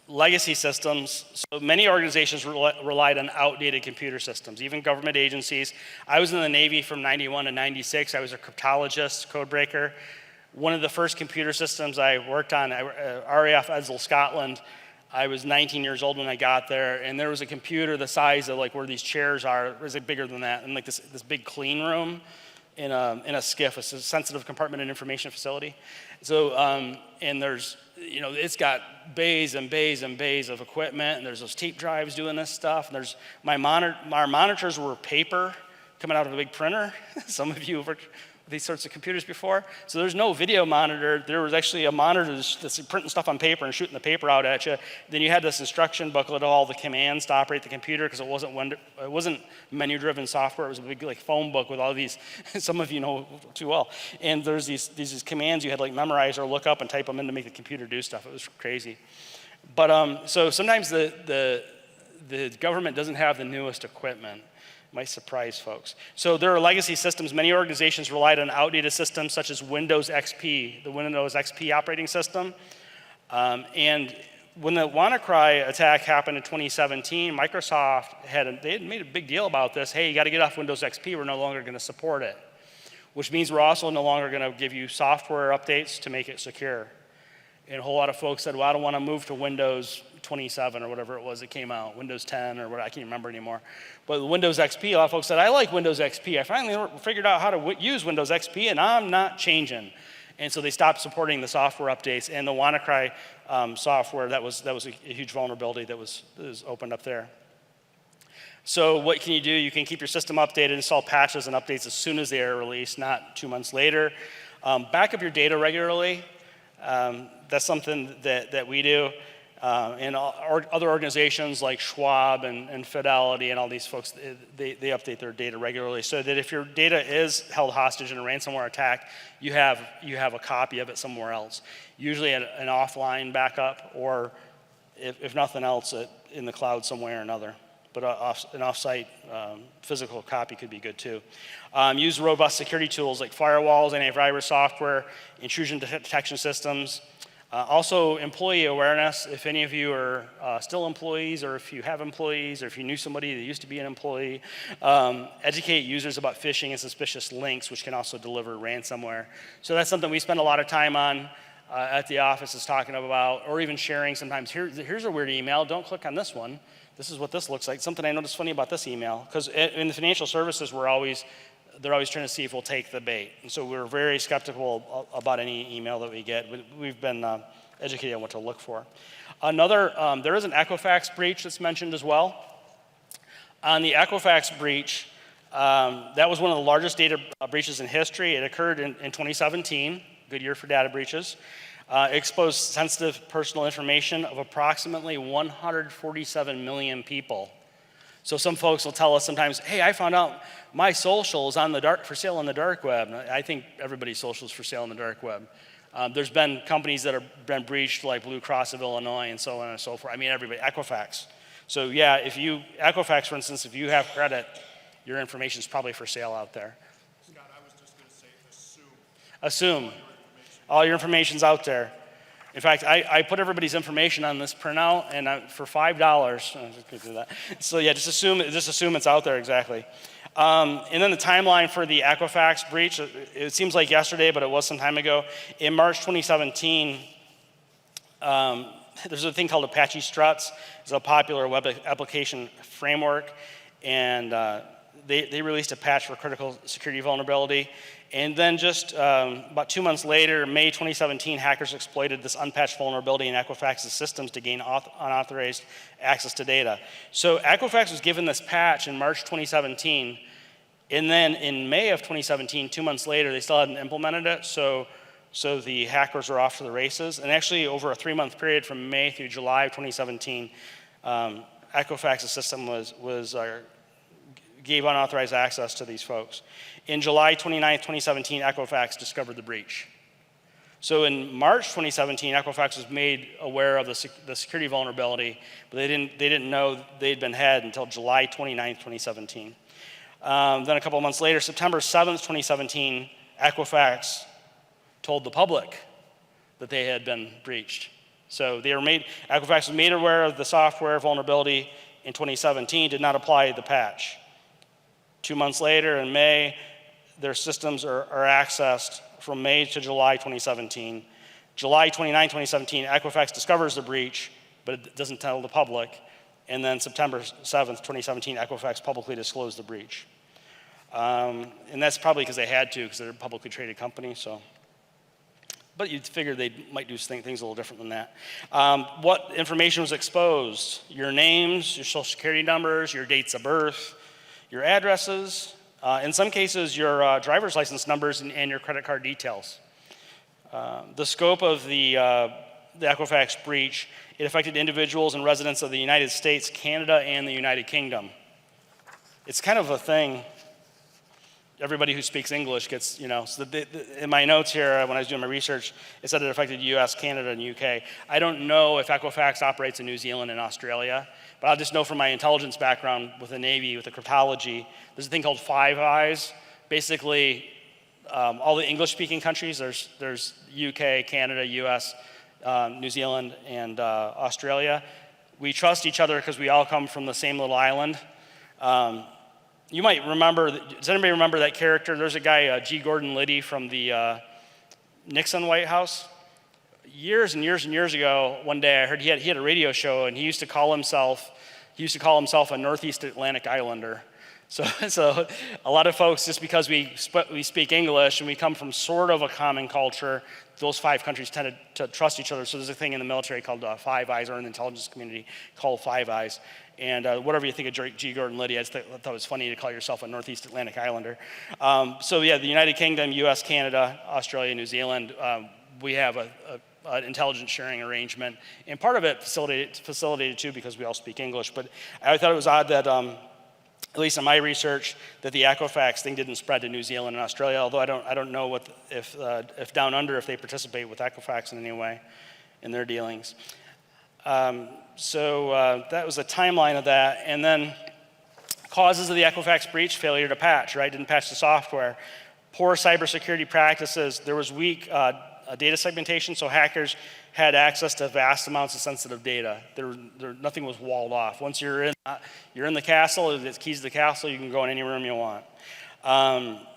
Legacy systems. So many organizations relied on outdated computer systems, even government agencies. I was in the Navy from 91 to 96. I was a cryptologist, code breaker. One of the first computer systems I worked on, RAF Edsel, Scotland, I was 19 years old when I got there, and there was a computer the size of where these chairs are. It was bigger than that, and this big clean room in a SCIF, a sensitive compartment and information facility. So, and there's, it's got bays and bays and bays of equipment, and there's those tape drives doing this stuff. And there's our monitors were paper coming out of a big printer. Some of you have worked with these sorts of computers before. So there's no video monitor. There was actually a monitor that's printing stuff on paper and shooting the paper out at you. Then you had this instruction booklet of all the commands to operate the computer, because it wasn't menu-driven software. It was a big phone book with all these. Some of you know too well. And there's these commands you had to memorize or look up and type them in to make the computer do stuff. It was crazy. But so sometimes the government doesn't have the newest equipment. Might surprise folks. So there are legacy systems. Many organizations relied on outdated systems such as Windows XP, the Windows XP operating system. And when the WannaCry attack happened in 2017, Microsoft had made a big deal about this. Hey, you got to get off Windows XP. We're no longer going to support it, which means we're also no longer going to give you software updates to make it secure. And a whole lot of folks said, well, I don't want to move to Windows 27 or whatever it was that came out, Windows 10 or what, I can't remember anymore. But Windows XP, a lot of folks said, I like Windows XP. I finally figured out how to use Windows XP, and I'm not changing. And so they stopped supporting the software updates, and the WannaCry software, that was a huge vulnerability that was opened up there. So what can you do? You can keep your system updated, install patches and updates as soon as they are released, not 2 months later. Back up your data regularly. That's something that we do. And other organizations like Schwab and Fidelity and all these folks, they update their data regularly so that if your data is held hostage in a ransomware attack, you have a copy of it somewhere else. Usually an offline backup, or if nothing else, in the cloud somewhere or another. But an offsite physical copy could be good too. Use robust security tools like firewalls, antivirus software, intrusion detection systems. Also, employee awareness. If any of you are still employees, or if you have employees, or if you knew somebody that used to be an employee, educate users about phishing and suspicious links, which can also deliver ransomware. So that's something we spend a lot of time on at the office, is talking about, or even sharing sometimes. Here's a weird email. Don't click on this one. This is what this looks like. Something I noticed funny about this email, because in the financial services, they're always trying to see if we'll take the bait. And so we're very skeptical about any email that we get. We've been educated on what to look for. There is an Equifax breach that's mentioned as well. On the Equifax breach, that was one of the largest data breaches in history. It occurred in 2017, good year for data breaches. It exposed sensitive personal information of approximately 147 million people. So some folks will tell us sometimes, hey, I found out my social is for sale on the dark web. And I think everybody's social is for sale on the dark web. There's been companies that have been breached, like Blue Cross of Illinois and so on and so forth. I mean, everybody, Equifax. So yeah, Equifax, for instance, if you have credit, your information is probably for sale out there. Scott, I was just going to say, assume. All your information's out there. In fact, I put everybody's information on this printout, and for $5, so yeah, just assume it's out there, exactly. And then the timeline for the Equifax breach, it seems like yesterday, but it was some time ago. In March 2017, there's a thing called Apache Struts. It's a popular web application framework, and they released a patch for critical security vulnerability. And then just about 2 months later, May 2017, hackers exploited this unpatched vulnerability in Equifax's systems to gain unauthorized access to data. So Equifax was given this patch in March 2017, and then in May of 2017, 2 months later, they still hadn't implemented it, so the hackers are off to the races. And actually, over a 3-month period from May through July of 2017, Equifax's system gave unauthorized access to these folks. In July 29, 2017, Equifax discovered the breach. So in March 2017, Equifax was made aware of the security vulnerability, but they didn't know they'd been had until July 29, 2017. Then a couple of months later, September 7th, 2017, Equifax told the public that they had been breached. So Equifax was made aware of the software vulnerability in 2017, did not apply the patch. 2 months later, in May, their systems are accessed from May to July 2017. July 29, 2017, Equifax discovers the breach, but it doesn't tell the public. And then September 7th, 2017, Equifax publicly disclosed the breach. And that's probably because they had to, because they're a publicly traded company. But you'd figure they might do things a little different than that. What information was exposed? Your names, your social security numbers, your dates of birth, your addresses, in some cases your driver's license numbers and your credit card details. The scope of the Equifax breach, it affected individuals and residents of the United States, Canada, and the United Kingdom. It's kind of a thing everybody who speaks English gets, so in my notes here, when I was doing my research, it said it affected US, Canada, and UK. I don't know if Equifax operates in New Zealand and Australia, but I'll just know from my intelligence background with the Navy, with the cryptology, there's a thing called Five Eyes. Basically, all the English-speaking countries, there's UK, Canada, US, New Zealand, and Australia. We trust each other because we all come from the same little island. You might remember, does anybody remember that character? There's a guy, G. Gordon Liddy from the Nixon White House. Years and years and years ago, one day I heard he had a radio show, and he used to call himself a Northeast Atlantic Islander. So a lot of folks, just because we speak English and we come from sort of a common culture, those 5 countries tend to trust each other. So there's a thing in the military called Five Eyes, or in the intelligence community called Five Eyes. And whatever you think of G. Gordon Liddy, I just thought it was funny to call yourself a Northeast Atlantic Islander. So yeah, the United Kingdom, US, Canada, Australia, New Zealand, we have an intelligence sharing arrangement. And part of it facilitated too because we all speak English. But I thought it was odd that, at least in my research, that the Equifax thing didn't spread to New Zealand and Australia, although I don't know if down under, if they participate with Equifax in any way in their dealings. So that was a timeline of that. And then causes of the Equifax breach: failure to patch, right? Didn't patch the software. Poor cybersecurity practices. There was weak data segmentation, so hackers had access to vast amounts of sensitive data. Nothing was walled off. Once you're in the castle, it's keys to the castle, you can go in any room you want.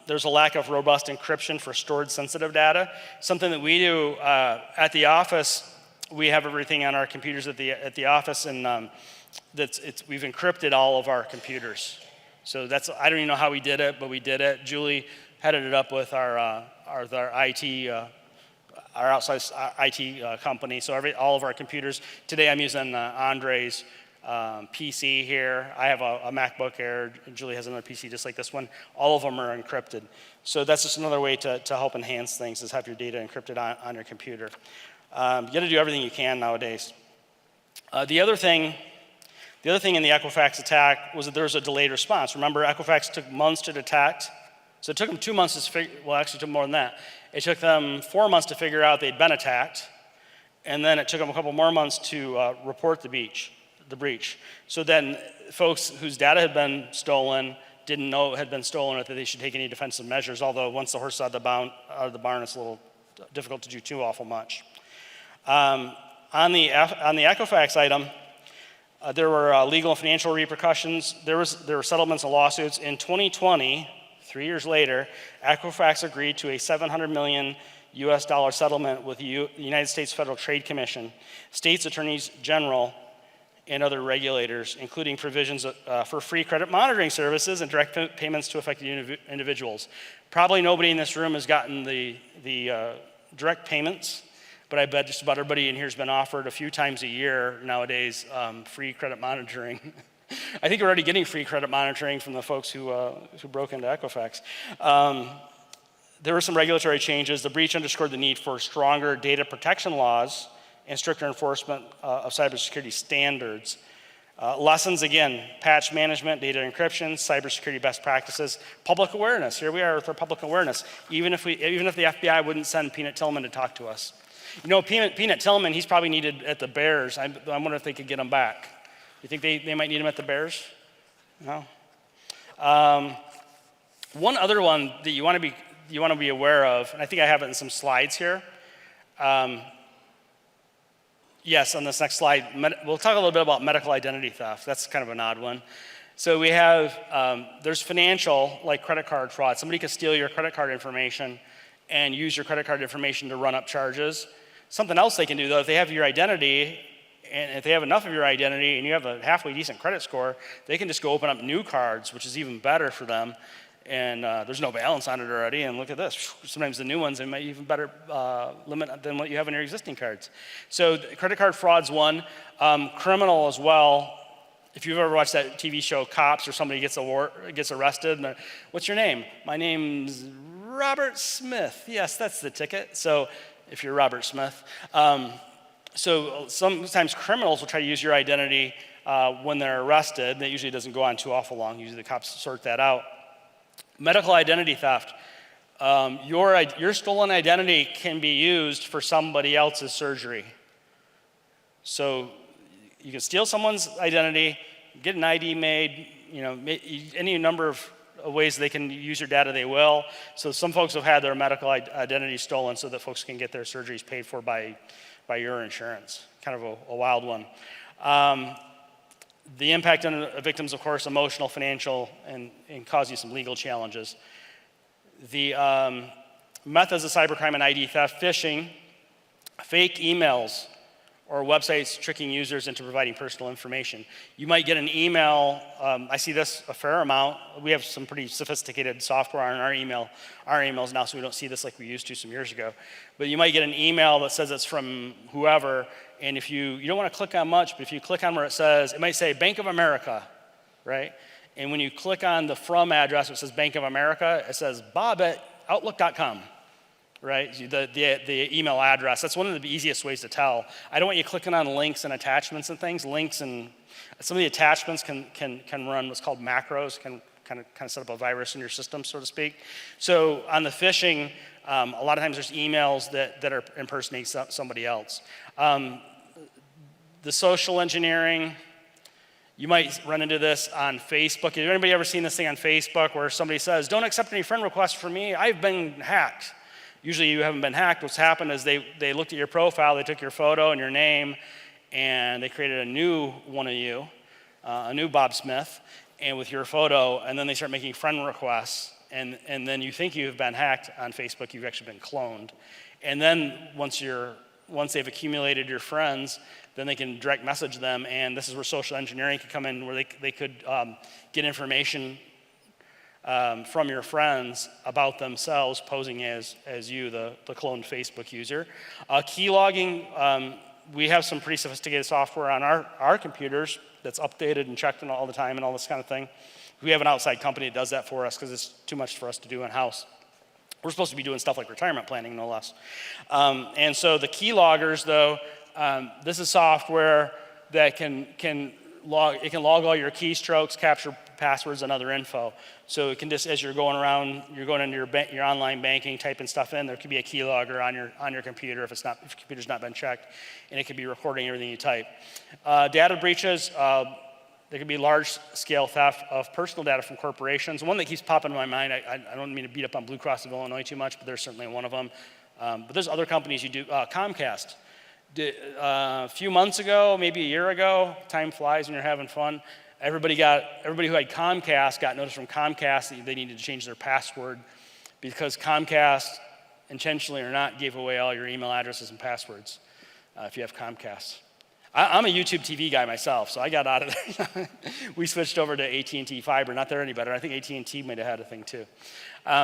There's a lack of robust encryption for stored sensitive data. Something that we do at the office, we have everything on our computers at the office, and we've encrypted all of our computers. So I don't even know how we did it, but we did it. Julie headed it up with our IT. Our outside IT company, so all of our computers. Today I'm using Andre's PC here. I have a MacBook Air. Julie has another PC just like this one. All of them are encrypted. So that's just another way to help enhance things, is have your data encrypted on your computer. You got to do everything you can nowadays. The other thing in the Equifax attack was that there was a delayed response. Remember, Equifax took months to detect. So it took them 2 months actually it took more than that. It took them 4 months to figure out they'd been attacked, and then it took them a couple more months to report the breach. So then folks whose data had been stolen didn't know it had been stolen, or that they should take any defensive measures, although once the horse is out of the barn, it's a little difficult to do too awful much. On the Equifax item, there were legal and financial repercussions. There were settlements and lawsuits. In 2020, 3 years later, Equifax agreed to a $700 million settlement with the United States Federal Trade Commission, states attorneys general, and other regulators, including provisions for free credit monitoring services and direct payments to affected individuals. Probably nobody in this room has gotten the direct payments, but I bet just about everybody in here has been offered a few times a year nowadays free credit monitoring. I think we're already getting free credit monitoring from the folks who broke into Equifax. There were some regulatory changes. The breach underscored the need for stronger data protection laws and stricter enforcement of cybersecurity standards. Lessons, again: patch management, data encryption, cybersecurity best practices, public awareness. Here we are with our public awareness. Even if the FBI wouldn't send Peanut Tillman to talk to us. Peanut Tillman, he's probably needed at the Bears. I wonder if they could get him back. You think they might need him at the Bears? No. One other one that you want to be aware of, and I think I have it in some slides here. Yes, on this next slide, we'll talk a little bit about medical identity theft. That's kind of an odd one. So we have, there's financial, like credit card fraud. Somebody could steal your credit card information and use your credit card information to run up charges. Something else they can do, though, if they have your identity, and if they have enough of your identity and you have a halfway decent credit score, they can just go open up new cards, which is even better for them. And there's no balance on it already. And look at this. Sometimes the new ones, they might even better limit than what you have in your existing cards. So credit card fraud's one. Criminal as well. If you've ever watched that TV show Cops, or somebody gets arrested, and what's your name? My name's Robert Smith. Yes, that's the ticket. So if you're Robert Smith. So sometimes criminals will try to use your identity when they're arrested. That usually doesn't go on too awful long. Usually the cops sort that out. Medical identity theft. Your stolen identity can be used for somebody else's surgery. So you can steal someone's identity, get an ID made, any number of ways they can use your data, they will. So some folks have had their medical identity stolen so that folks can get their surgeries paid for by your insurance. Kind of a wild one. The impact on victims, of course, emotional, financial, and cause you some legal challenges. The methods of cybercrime and ID theft: phishing, fake emails, or websites tricking users into providing personal information. You might get an email, I see this a fair amount. We have some pretty sophisticated software on our emails now, so we don't see this like we used to some years ago. But you might get an email that says it's from whoever, and if you don't want to click on much, but if you click on where it might say Bank of America, right? And when you click on the from address, it says Bank of America, it says bob@outlook.com. Right, the email address. That's one of the easiest ways to tell. I don't want you clicking on links and attachments and things. Links and some of the attachments can run what's called macros, can kind of set up a virus in your system, so to speak. So on the phishing, a lot of times there's emails that are impersonating somebody else. The social engineering, you might run into this on Facebook. Has anybody ever seen this thing on Facebook where somebody says, "Don't accept any friend requests from me, I've been hacked"? Usually you haven't been hacked. What's happened is they looked at your profile, they took your photo and your name, and they created a new one of you, a new Bob Smith, and with your photo, and then they start making friend requests, and then you think you've been hacked on Facebook, you've actually been cloned. And then once they've accumulated your friends, then they can direct message them, and this is where social engineering could come in, where they could get information from your friends about themselves, posing as you, the cloned Facebook user. Key logging, we have some pretty sophisticated software on our computers that's updated and checked all the time and all this kind of thing. We have an outside company that does that for us because it's too much for us to do in-house. We're supposed to be doing stuff like retirement planning, no less. And so the key loggers, though, this is software that can log all your keystrokes, capture passwords, and other info. So it can just, as you're going around, you're going into your online banking, typing stuff in, there could be a keylogger on your computer if your computer's not been checked, and it could be recording everything you type. Data breaches, there could be large-scale theft of personal data from corporations. One that keeps popping in my mind, I don't mean to beat up on Blue Cross of Illinois too much, but there's certainly one of them. But there's other companies you do. Comcast. A few months ago, maybe a year ago, time flies when you're having fun. Everybody who had Comcast got notice from Comcast that they needed to change their password because Comcast, intentionally or not, gave away all your email addresses and passwords if you have Comcast. I'm a YouTube TV guy myself, so I got out of there. We switched over to AT&T Fiber. Not they're any better. I think AT&T might have had a thing too.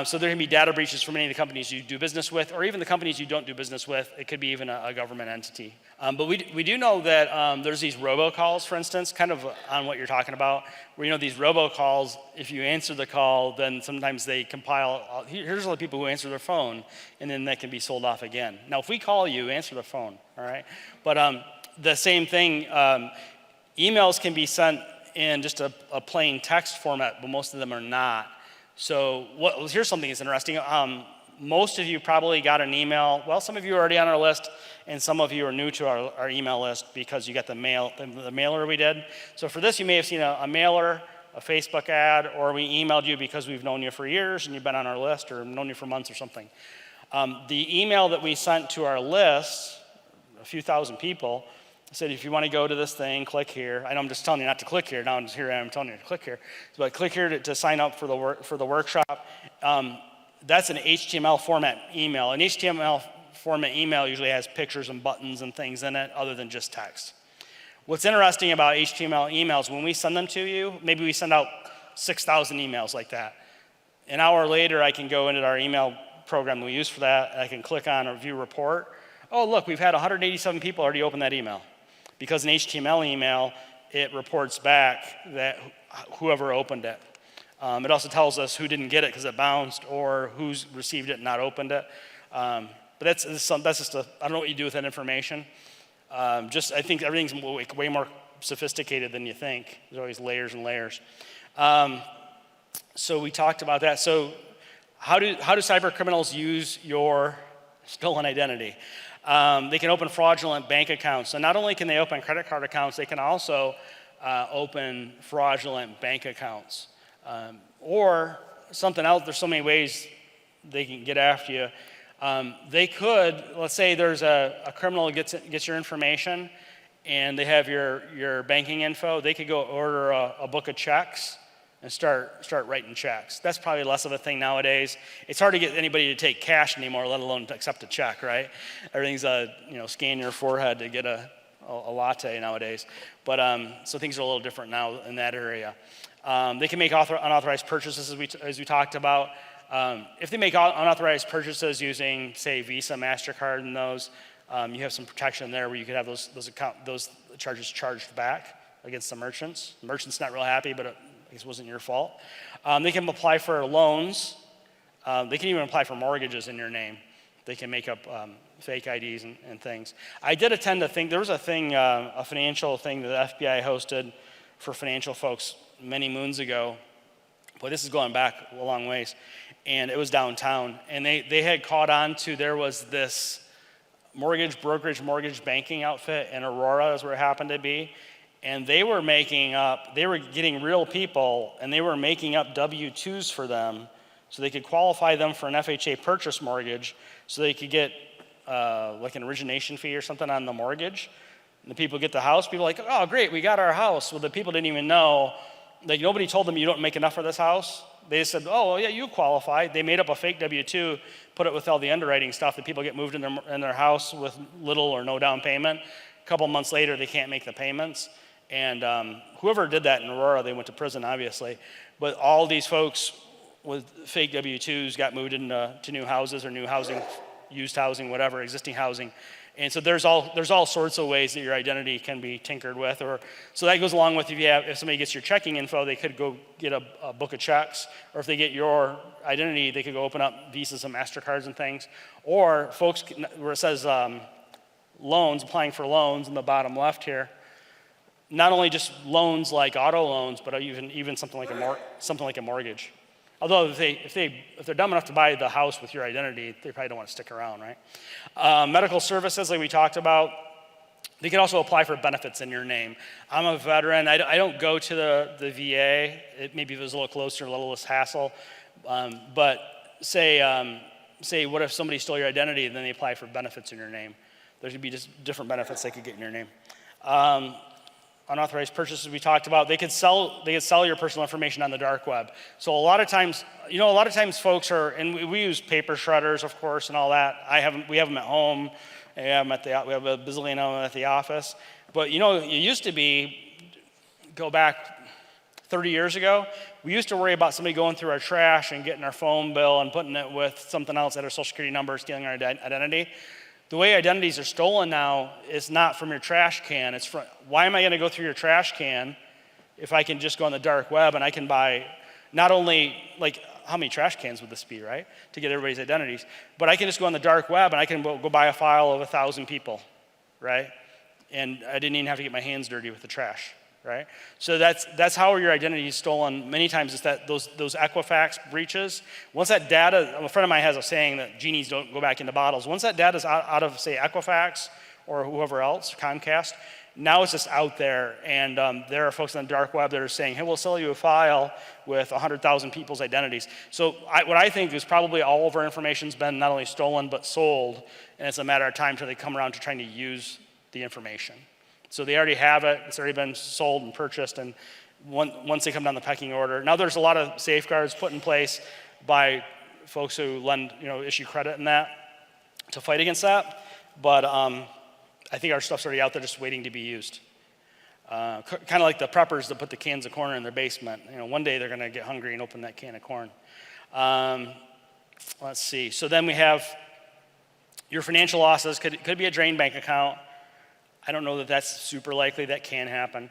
So there can be data breaches from any of the companies you do business with, or even the companies you don't do business with. It could be even a government entity. But we do know that there's these robocalls, for instance, kind of on what you're talking about, where these robocalls, if you answer the call, then sometimes they compile, here's all the people who answer their phone, and then that can be sold off again. Now, if we call you, answer the phone, all right? But the same thing, emails can be sent in just a plain text format, but most of them are not. So here's something that's interesting. Most of you probably got an email. Well, some of you are already on our list, and some of you are new to our email list because you got the mailer we did. So for this, you may have seen a mailer, a Facebook ad, or we emailed you because we've known you for years and you've been on our list, or known you for months or something. The email that we sent to our list, a few thousand people, said, if you want to go to this thing, click here. I know I'm just telling you not to click here. Now I'm telling you to click here. But click here to sign up for the workshop. That's an HTML format email. An HTML format email usually has pictures and buttons and things in it other than just text. What's interesting about HTML emails, when we send them to you, maybe we send out 6,000 emails like that. An hour later, I can go into our email program we use for that, and I can click on a view report. Oh, look, we've had 187 people already open that email. Because an HTML email, it reports back that whoever opened it. It also tells us who didn't get it because it bounced, or who's received it and not opened it. But that's just I don't know what you do with that information. I think everything's way more sophisticated than you think. There's always layers and layers. So we talked about that. So how do cyber criminals use your stolen identity? They can open fraudulent bank accounts. So not only can they open credit card accounts, they can also open fraudulent bank accounts. Or something else, there's so many ways they can get after you. They could, let's say there's a criminal gets your information and they have your banking info, they could go order a book of checks and start writing checks. That's probably less of a thing nowadays. It's hard to get anybody to take cash anymore, let alone accept a check, right? Everything's scan your forehead to get a latte nowadays. But so things are a little different now in that area. They can make unauthorized purchases, as we talked about. If they make unauthorized purchases using, say, Visa, MasterCard, and those, you have some protection there where you could have those charges charged back against the merchants. The merchant's not real happy, but I guess it wasn't your fault. They can apply for loans. They can even apply for mortgages in your name. They can make up fake IDs and things. I did attend a thing. There was a financial thing that the FBI hosted for financial folks many moons ago. Boy, this is going back a long ways. And it was downtown. And they had caught on to, there was this mortgage brokerage, mortgage banking outfit in Aurora is where it happened to be. And they were getting real people, and they were making up W-2s for them so they could qualify them for an FHA purchase mortgage so they could get like an origination fee or something on the mortgage. And the people get the house, people are like, oh, great, we got our house. Well, the people didn't even know, like nobody told them you don't make enough for this house. They just said, oh, well, yeah, you qualify. They made up a fake W-2, put it with all the underwriting stuff. The people get moved in their house with little or no down payment. A couple months later, they can't make the payments. And whoever did that in Aurora, they went to prison, obviously. But all these folks with fake W-2s got moved into new houses or new housing, used housing, whatever, existing housing. And so there's all sorts of ways that your identity can be tinkered with. So that goes along with if somebody gets your checking info, they could go get a book of checks. Or if they get your identity, they could go open up Visas and MasterCards and things. Or folks, where it says loans, applying for loans in the bottom left here, not only just loans like auto loans, but even something like a mortgage. Although if they're dumb enough to buy the house with your identity, they probably don't want to stick around, right? Medical services, like we talked about, they can also apply for benefits in your name. I'm a veteran. I don't go to the VA. Maybe it was a little closer, a little less hassle. But say what if somebody stole your identity and then they apply for benefits in your name? There could be just different benefits they could get in your name. Unauthorized purchases we talked about, they could sell your personal information on the dark web. So a lot of times folks are, and we use paper shredders, of course, and all that. We have them at home. We have a bazillion of them at the office. But it used to be, go back 30 years ago, we used to worry about somebody going through our trash and getting our phone bill and putting it with something else, at our social security number, stealing our identity. The way identities are stolen now is not from your trash can. It's from, why am I going to go through your trash can if I can just go on the dark web and I can buy not only, like, how many trash cans would this be, right, to get everybody's identities, but I can just go on the dark web and I can go buy a file of 1,000 people, right? And I didn't even have to get my hands dirty with the trash, right? So that's how your identity is stolen. Many times it's that those Equifax breaches. Once that data, a friend of mine has a saying that genies don't go back into bottles. Once that data is out of, say, Equifax or whoever else, Comcast, now it's just out there, and there are folks on the dark web that are saying, hey, we'll sell you a file with 100,000 people's identities. So what I think is probably all of our information's been not only stolen but sold, and it's a matter of time until they come around to trying to use the information. So they already have it, it's already been sold and purchased, and once they come down the pecking order. Now there's a lot of safeguards put in place by folks who issue credit and that to fight against that, but I think our stuff's already out there just waiting to be used. Kind of like the preppers that put the cans of corn in their basement. One day they're gonna get hungry and open that can of corn. Let's see, so then we have your financial losses, could be a drained bank account. I don't know that that's super likely. That can happen.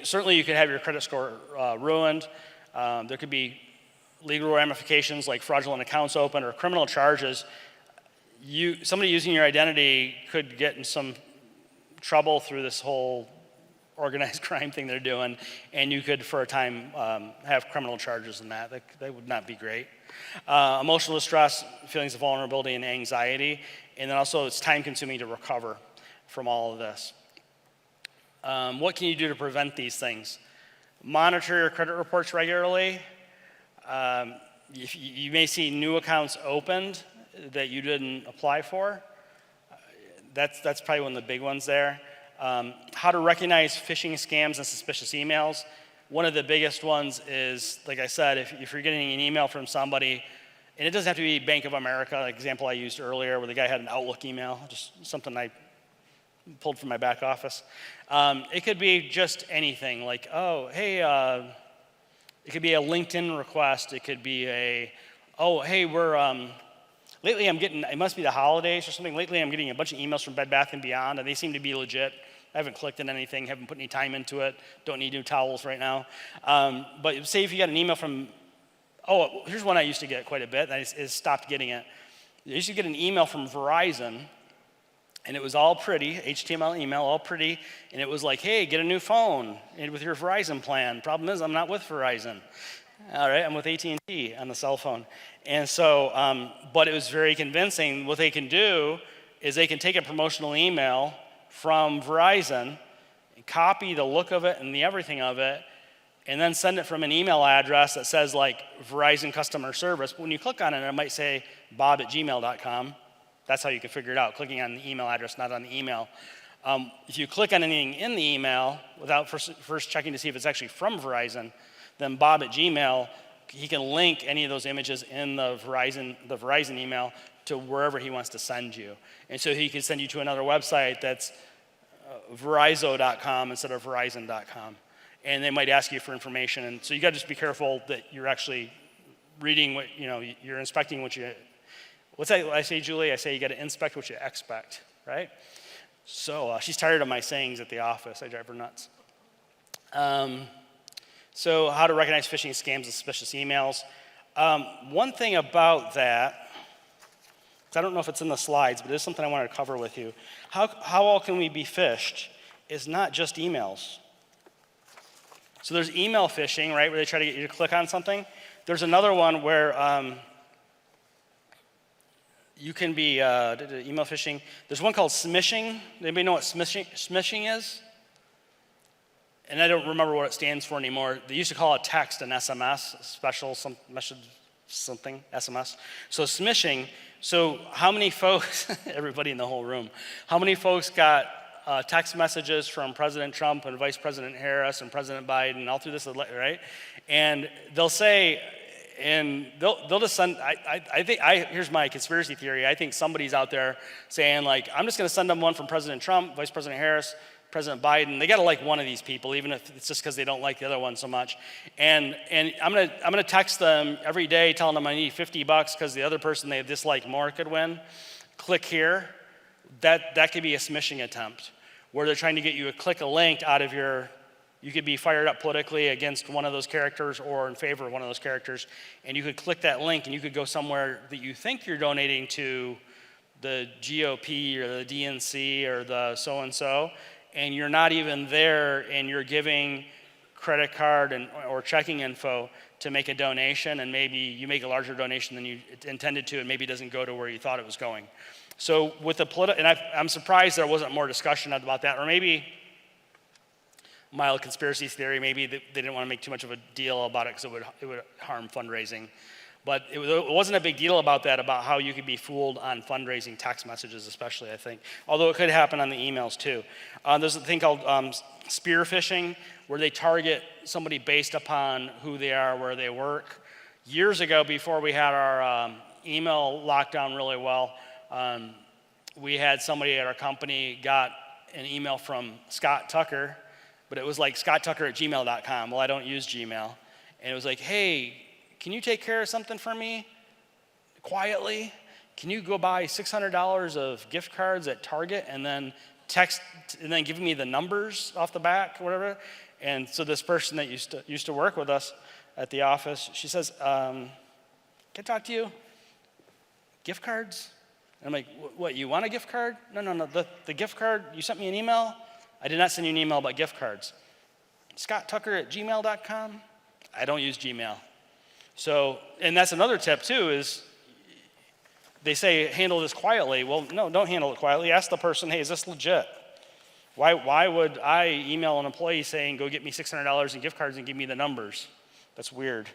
Certainly you could have your credit score ruined. There could be legal ramifications like fraudulent accounts open or criminal charges. Somebody using your identity could get in some trouble through this whole organized crime thing they're doing, and you could, for a time, have criminal charges in that. That would not be great. Emotional distress, feelings of vulnerability and anxiety, and then also it's time-consuming to recover from all of this. What can you do to prevent these things? Monitor your credit reports regularly. You may see new accounts opened that you didn't apply for. That's probably one of the big ones there. How to recognize phishing scams and suspicious emails. One of the biggest ones is, like I said, if you're getting an email from somebody, and it doesn't have to be Bank of America, the example I used earlier where the guy had an Outlook email, just something I pulled from my back office. It could be just anything, like, oh, hey, it could be a LinkedIn request. It could be oh, hey, lately I'm getting, it must be the holidays or something. Lately I'm getting a bunch of emails from Bed Bath & Beyond, and they seem to be legit. I haven't clicked on anything, haven't put any time into it, don't need new towels right now. But say if you got an email from, oh, here's one I used to get quite a bit, and I stopped getting it. I used to get an email from Verizon, and it was all pretty, HTML email, all pretty, and it was like, hey, get a new phone with your Verizon plan. Problem is, I'm not with Verizon. All right, I'm with AT&T on the cell phone. And so, but it was very convincing. What they can do is they can take a promotional email from Verizon, copy the look of it and the everything of it, and then send it from an email address that says like Verizon customer service. But when you click on it, it might say bob@gmail.com. That's how you can figure it out, clicking on the email address, not on the email. If you click on anything in the email without first checking to see if it's actually from Verizon, then Bob@Gmail, he can link any of those images in the Verizon email to wherever he wants to send you. And so he can send you to another website that's Verizon.com instead of Verizon.com. And they might ask you for information. And so you got to just be careful that you're actually reading what, you're inspecting what you, what's that I say, Julie? I say you got to inspect what you expect, right? So she's tired of my sayings at the office. I drive her nuts. So how to recognize phishing scams and suspicious emails. One thing about that, I don't know if it's in the slides, but it is something I wanted to cover with you. How all can we be phished is not just emails. So there's email phishing, right, where they try to get you to click on something. There's another one where you can be email phishing. There's one called smishing. Anybody know what smishing is? And I don't remember what it stands for anymore. They used to call it text an SMS, special message something, SMS. So smishing, so how many folks, everybody in the whole room, how many folks got text messages from President Trump and Vice President Harris and President Biden, all through this, right? And they'll say, and they'll just send, here's my conspiracy theory. I think somebody's out there saying like, I'm just gonna send them one from President Trump, Vice President Harris, President Biden. They gotta like one of these people, even if it's just because they don't like the other one so much. And I'm gonna text them every day telling them I need $50 because the other person they dislike more could win. Click here. That could be a smishing attempt where they're trying to get you to click a link out of you could be fired up politically against one of those characters or in favor of one of those characters, and you could click that link and you could go somewhere that you think you're donating to the GOP or the DNC or the so-and-so, and you're not even there, and you're giving credit card or checking info to make a donation, and maybe you make a larger donation than you intended to, and maybe it doesn't go to where you thought it was going. So with the and I'm surprised there wasn't more discussion about that, or maybe mild conspiracy theory, maybe they didn't want to make too much of a deal about it because it would harm fundraising. But it wasn't a big deal about that, about how you could be fooled on fundraising text messages especially, I think. Although it could happen on the emails too. There's a thing called spear phishing, where they target somebody based upon who they are, where they work. Years ago, before we had our email locked down really well, we had somebody at our company got an email from Scott Tucker, but it was like scotttucker@gmail.com. Well, I don't use Gmail. And it was like, hey, can you take care of something for me quietly? Can you go buy $600 of gift cards at Target and then give me the numbers off the back or whatever? And so this person that used to work with us at the office, she says, can I talk to you? Gift cards? And I'm like, what, you want a gift card? No, the gift card, you sent me an email? I did not send you an email about gift cards. ScottTucker@gmail.com? I don't use Gmail. So, and that's another tip too, is they say handle this quietly. Well, no, don't handle it quietly. Ask the person, hey, is this legit? Why would I email an employee saying, go get me $600 in gift cards and give me the numbers? That's weird.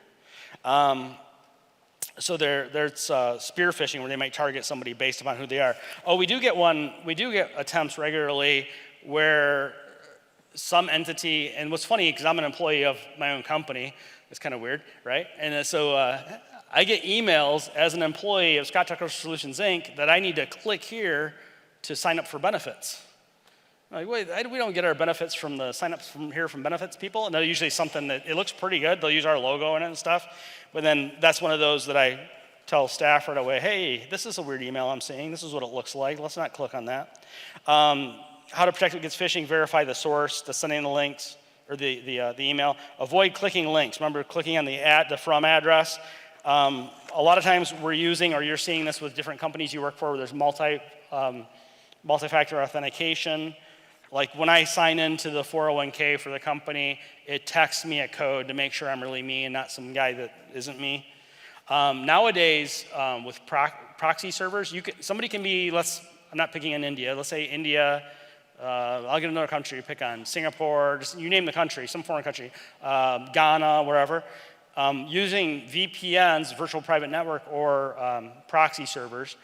So there's spear phishing, where they might target somebody based upon who they are. Oh, we do get attempts regularly where some entity, and what's funny, because I'm an employee of my own company, it's kind of weird, right? And so I get emails as an employee of Scott Tucker Solutions, Inc. that I need to click here to sign up for benefits. I'm like, wait, we don't get our benefits from the sign-ups from here from benefits people. And they're usually something that, it looks pretty good. They'll use our logo in it and stuff. But then that's one of those that I tell staff right away, hey, this is a weird email I'm seeing. This is what it looks like. Let's not click on that. How to protect against phishing, verify the source, the sending the links, or the email. Avoid clicking links. Remember clicking on the from address. A lot of times we're using, or you're seeing this with different companies you work for, where there's multi-factor authentication. Like when I sign into the 401k for the company, it texts me a code to make sure I'm really me and not some guy that isn't me. Nowadays, with proxy servers, somebody can be, I'm not picking on India, let's say India, I'll get another country to pick on, Singapore, just you name the country, some foreign country, Ghana, wherever. Using VPNs, virtual private network, or proxy servers.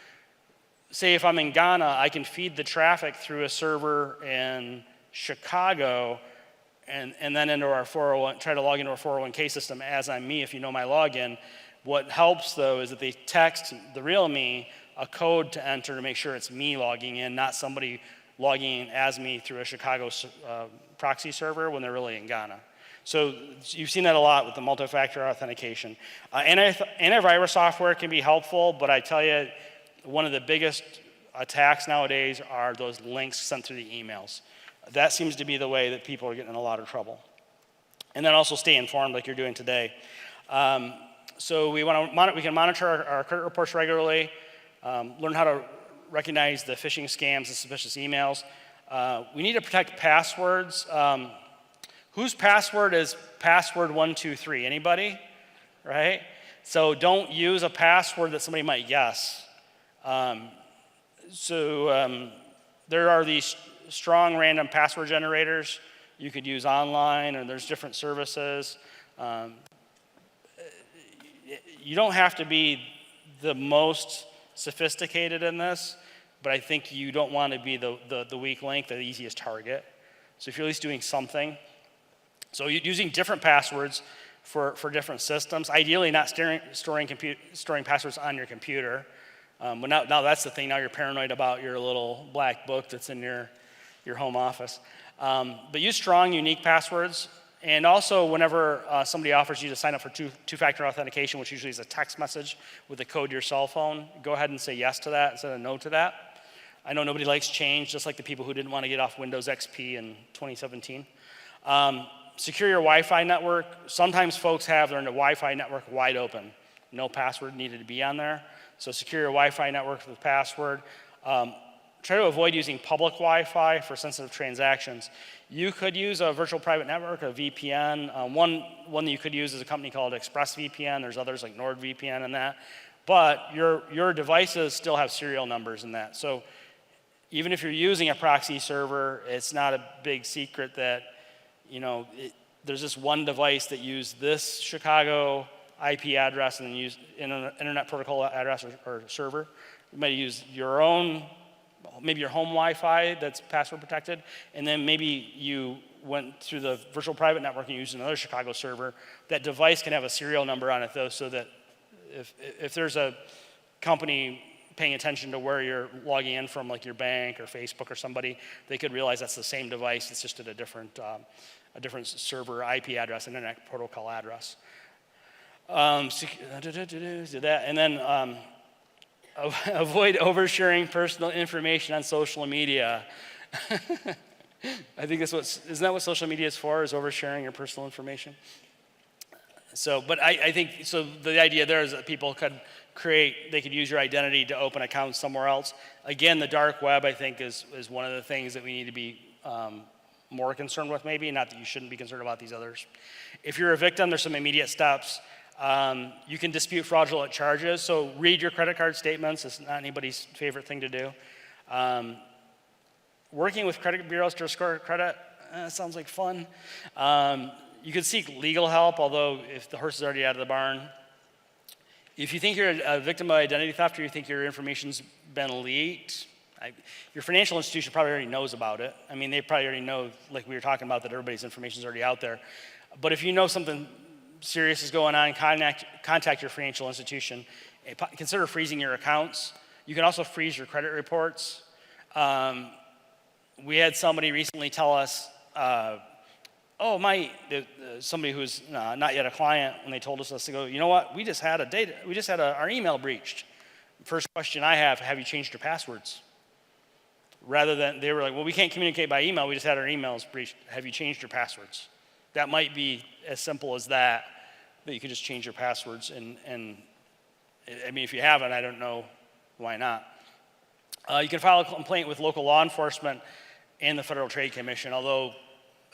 Say if I'm in Ghana, I can feed the traffic through a server in Chicago and then into our try to log into our 401k system as I'm me if you know my login. What helps though is that they text the real me a code to enter to make sure it's me logging in, not somebody logging in as me through a Chicago proxy server when they're really in Ghana. So you've seen that a lot with the multi-factor authentication. Antivirus software can be helpful, but I tell you, one of the biggest attacks nowadays are those links sent through the emails. That seems to be the way that people are getting in a lot of trouble. And then also stay informed like you're doing today. So we can monitor our credit reports regularly, learn how to recognize the phishing scams and suspicious emails. We need to protect passwords. Whose password is password 123? Anybody? Right? So don't use a password that somebody might guess. There are these strong random password generators you could use online, and there's different services. You don't have to be the most sophisticated in this, but I think you don't want to be the weak link, the easiest target. So if you're at least doing something. So using different passwords for different systems, ideally not storing passwords on your computer. But now that's the thing. Now you're paranoid about your little black book that's in your home office. But use strong, unique passwords. And also, whenever somebody offers you to sign up for two-factor authentication, which usually is a text message with a code to your cell phone, go ahead and say yes to that instead of no to that. I know nobody likes change, just like the people who didn't want to get off Windows XP in 2017. Secure your Wi-Fi network. Sometimes folks have their Wi-Fi network wide open. No password needed to be on there. So secure your Wi-Fi network with password. Try to avoid using public Wi-Fi for sensitive transactions. You could use a virtual private network, a VPN. One that you could use is a company called ExpressVPN. There's others like NordVPN and that. But your devices still have serial numbers in that. So even if you're using a proxy server, it's not a big secret that there's this one device that used this Chicago IP address and then use internet protocol address or server. You might use your own, maybe your home Wi-Fi that's password protected, and then maybe you went through the virtual private network and used another Chicago server. That device can have a serial number on it though, so that if there's a company paying attention to where you're logging in from, like your bank or Facebook or somebody, they could realize that's the same device. It's just at a different server IP address, internet protocol address. Do that, and then avoid oversharing personal information on social media. I think isn't that what social media is for? Is oversharing your personal information? So, but I think so. The idea there is that people could use your identity to open accounts somewhere else. Again, the dark web I think is one of the things that we need to be more concerned with maybe, not that you shouldn't be concerned about these others. If you're a victim, there's some immediate steps. You can dispute fraudulent charges, so read your credit card statements. It's not anybody's favorite thing to do. Working with credit bureaus to restore credit, sounds like fun. You could seek legal help, although if the horse is already out of the barn. If you think you're a victim of identity theft or you think your information's been leaked, your financial institution probably already knows about it. I mean, they probably already know, like we were talking about, that everybody's information is already out there. But if you know something serious is going on, contact your financial institution. Consider freezing your accounts. You can also freeze your credit reports. We had somebody recently tell us, somebody who's not yet a client, when they told us this, to go, you know what, we just had our email breached. First question I have you changed your passwords? Rather than, they were like, well, we can't communicate by email, we just had our emails breached. Have you changed your passwords? That might be as simple as that you could just change your passwords. And I mean, if you haven't, I don't know why not. You can file a complaint with local law enforcement and the Federal Trade Commission, although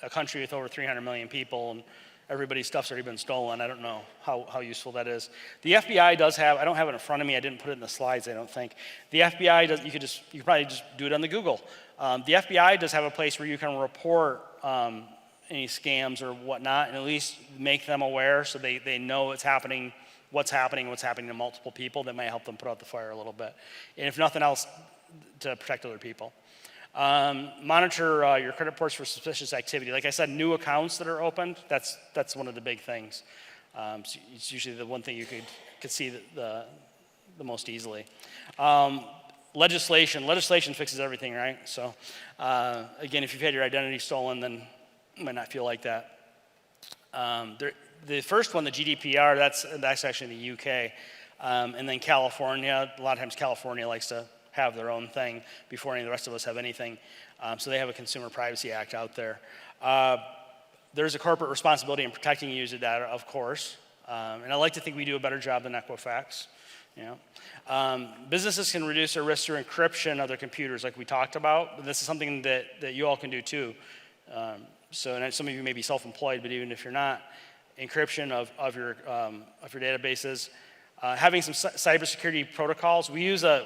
a country with over 300 million people and everybody's stuff's already been stolen, I don't know how useful that is. The FBI does have, I don't have it in front of me, I didn't put it in the slides, I don't think. The FBI does, you could probably just do it on the Google. The FBI does have a place where you can report any scams or whatnot, and at least make them aware so they know what's happening to multiple people. That might help them put out the fire a little bit. And if nothing else, to protect other people. Monitor your credit reports for suspicious activity. Like I said, new accounts that are opened, that's one of the big things. So it's usually the one thing you could see the most easily. Legislation fixes everything, right? So again, if you've had your identity stolen, then you might not feel like that. The first one, the GDPR, that's actually in the UK. And then California, a lot of times California likes to have their own thing before any of the rest of us have anything. So they have a Consumer Privacy Act out there. There's a corporate responsibility in protecting user data, of course. And I like to think we do a better job than Equifax. You know? Businesses can reduce their risk through encryption of their computers, like we talked about. But this is something that you all can do too. So some of you may be self-employed, but even if you're not, encryption of your databases. Having some cybersecurity protocols. We use a,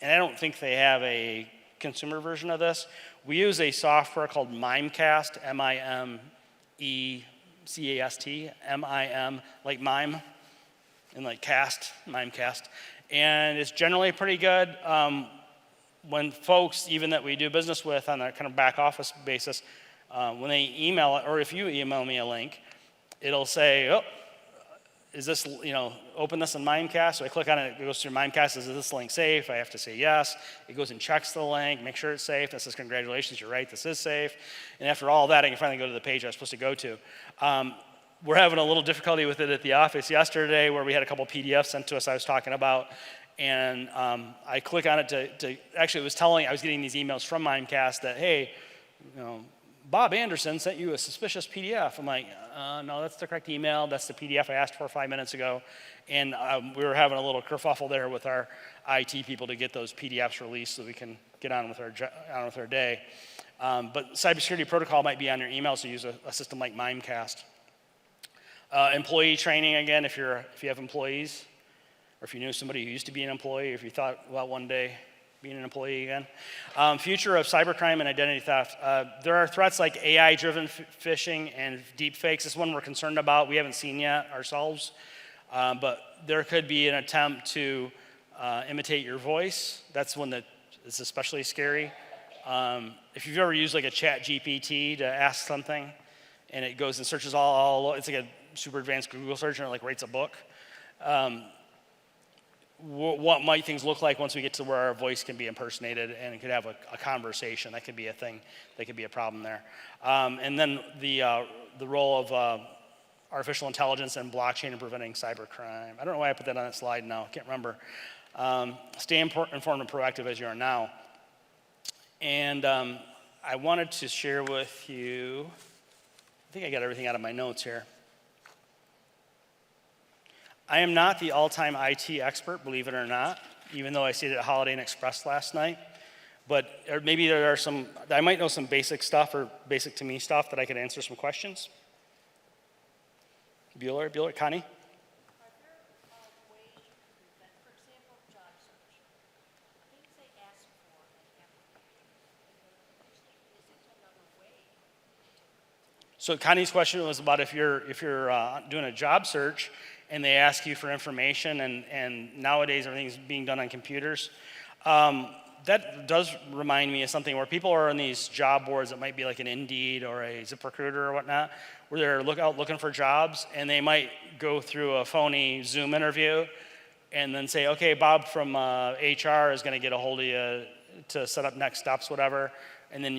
and I don't think they have a consumer version of this. We use a software called Mimecast, M-I-M-E-C-A-S-T, M-I-M, like mime, and like cast, Mimecast. And it's generally pretty good. When folks, even that we do business with on a kind of back office basis, when they email it, or if you email me a link, it'll say, oh, is this, open this in Mimecast? So I click on it, it goes through Mimecast. Is this link safe? I have to say yes. It goes and checks the link, make sure it's safe. It says, congratulations, you're right, this is safe. And after all that, I can finally go to the page I was supposed to go to. We're having a little difficulty with it at the office yesterday, where we had a couple PDFs sent to us I was talking about. And I click on it to actually, it was I was getting these emails from Mimecast that, hey, Bob Anderson sent you a suspicious PDF. I'm like, no, that's the correct email. That's the PDF I asked for 5 minutes ago. And we were having a little kerfuffle there with our IT people to get those PDFs released so we can get on with our day. But cybersecurity protocol might be on your email, so use a system like Mimecast. Employee training, again, if you have employees, or if you knew somebody who used to be an employee, or if you thought about one day being an employee again. Future of cybercrime and identity theft. There are threats like AI-driven phishing and deepfakes. This one we're concerned about. We haven't seen yet ourselves. But there could be an attempt to imitate your voice. That's one that is especially scary. If you've ever used like a chat GPT to ask something, and it goes and searches it's like a super advanced Google search, and it like writes a book. What might things look like once we get to where our voice can be impersonated and could have a conversation? That could be a thing. That could be a problem there. And then the role of artificial intelligence and blockchain in preventing cybercrime. I don't know why I put that on that slide now. I can't remember. Stay informed and proactive as you are now. And I wanted to share with you, I think I got everything out of my notes here. I am not the all-time IT expert, believe it or not, even though I stayed at Holiday Inn Express last night. But or maybe there are some, I might know some basic stuff or basic to me stuff that I could answer some questions. Bueller, Connie? Are there ways to prevent, for example, job search? Things they ask for in application, is it another way? So Connie's question was about if you're doing a job search and they ask you for information, and nowadays everything's being done on computers. That does remind me of something where people are on these job boards that might be like an Indeed or a ZipRecruiter or whatnot, where they're out looking for jobs, and they might go through a phony Zoom interview and then say, okay, Bob from HR is going to get a hold of you to set up next steps, whatever. And then,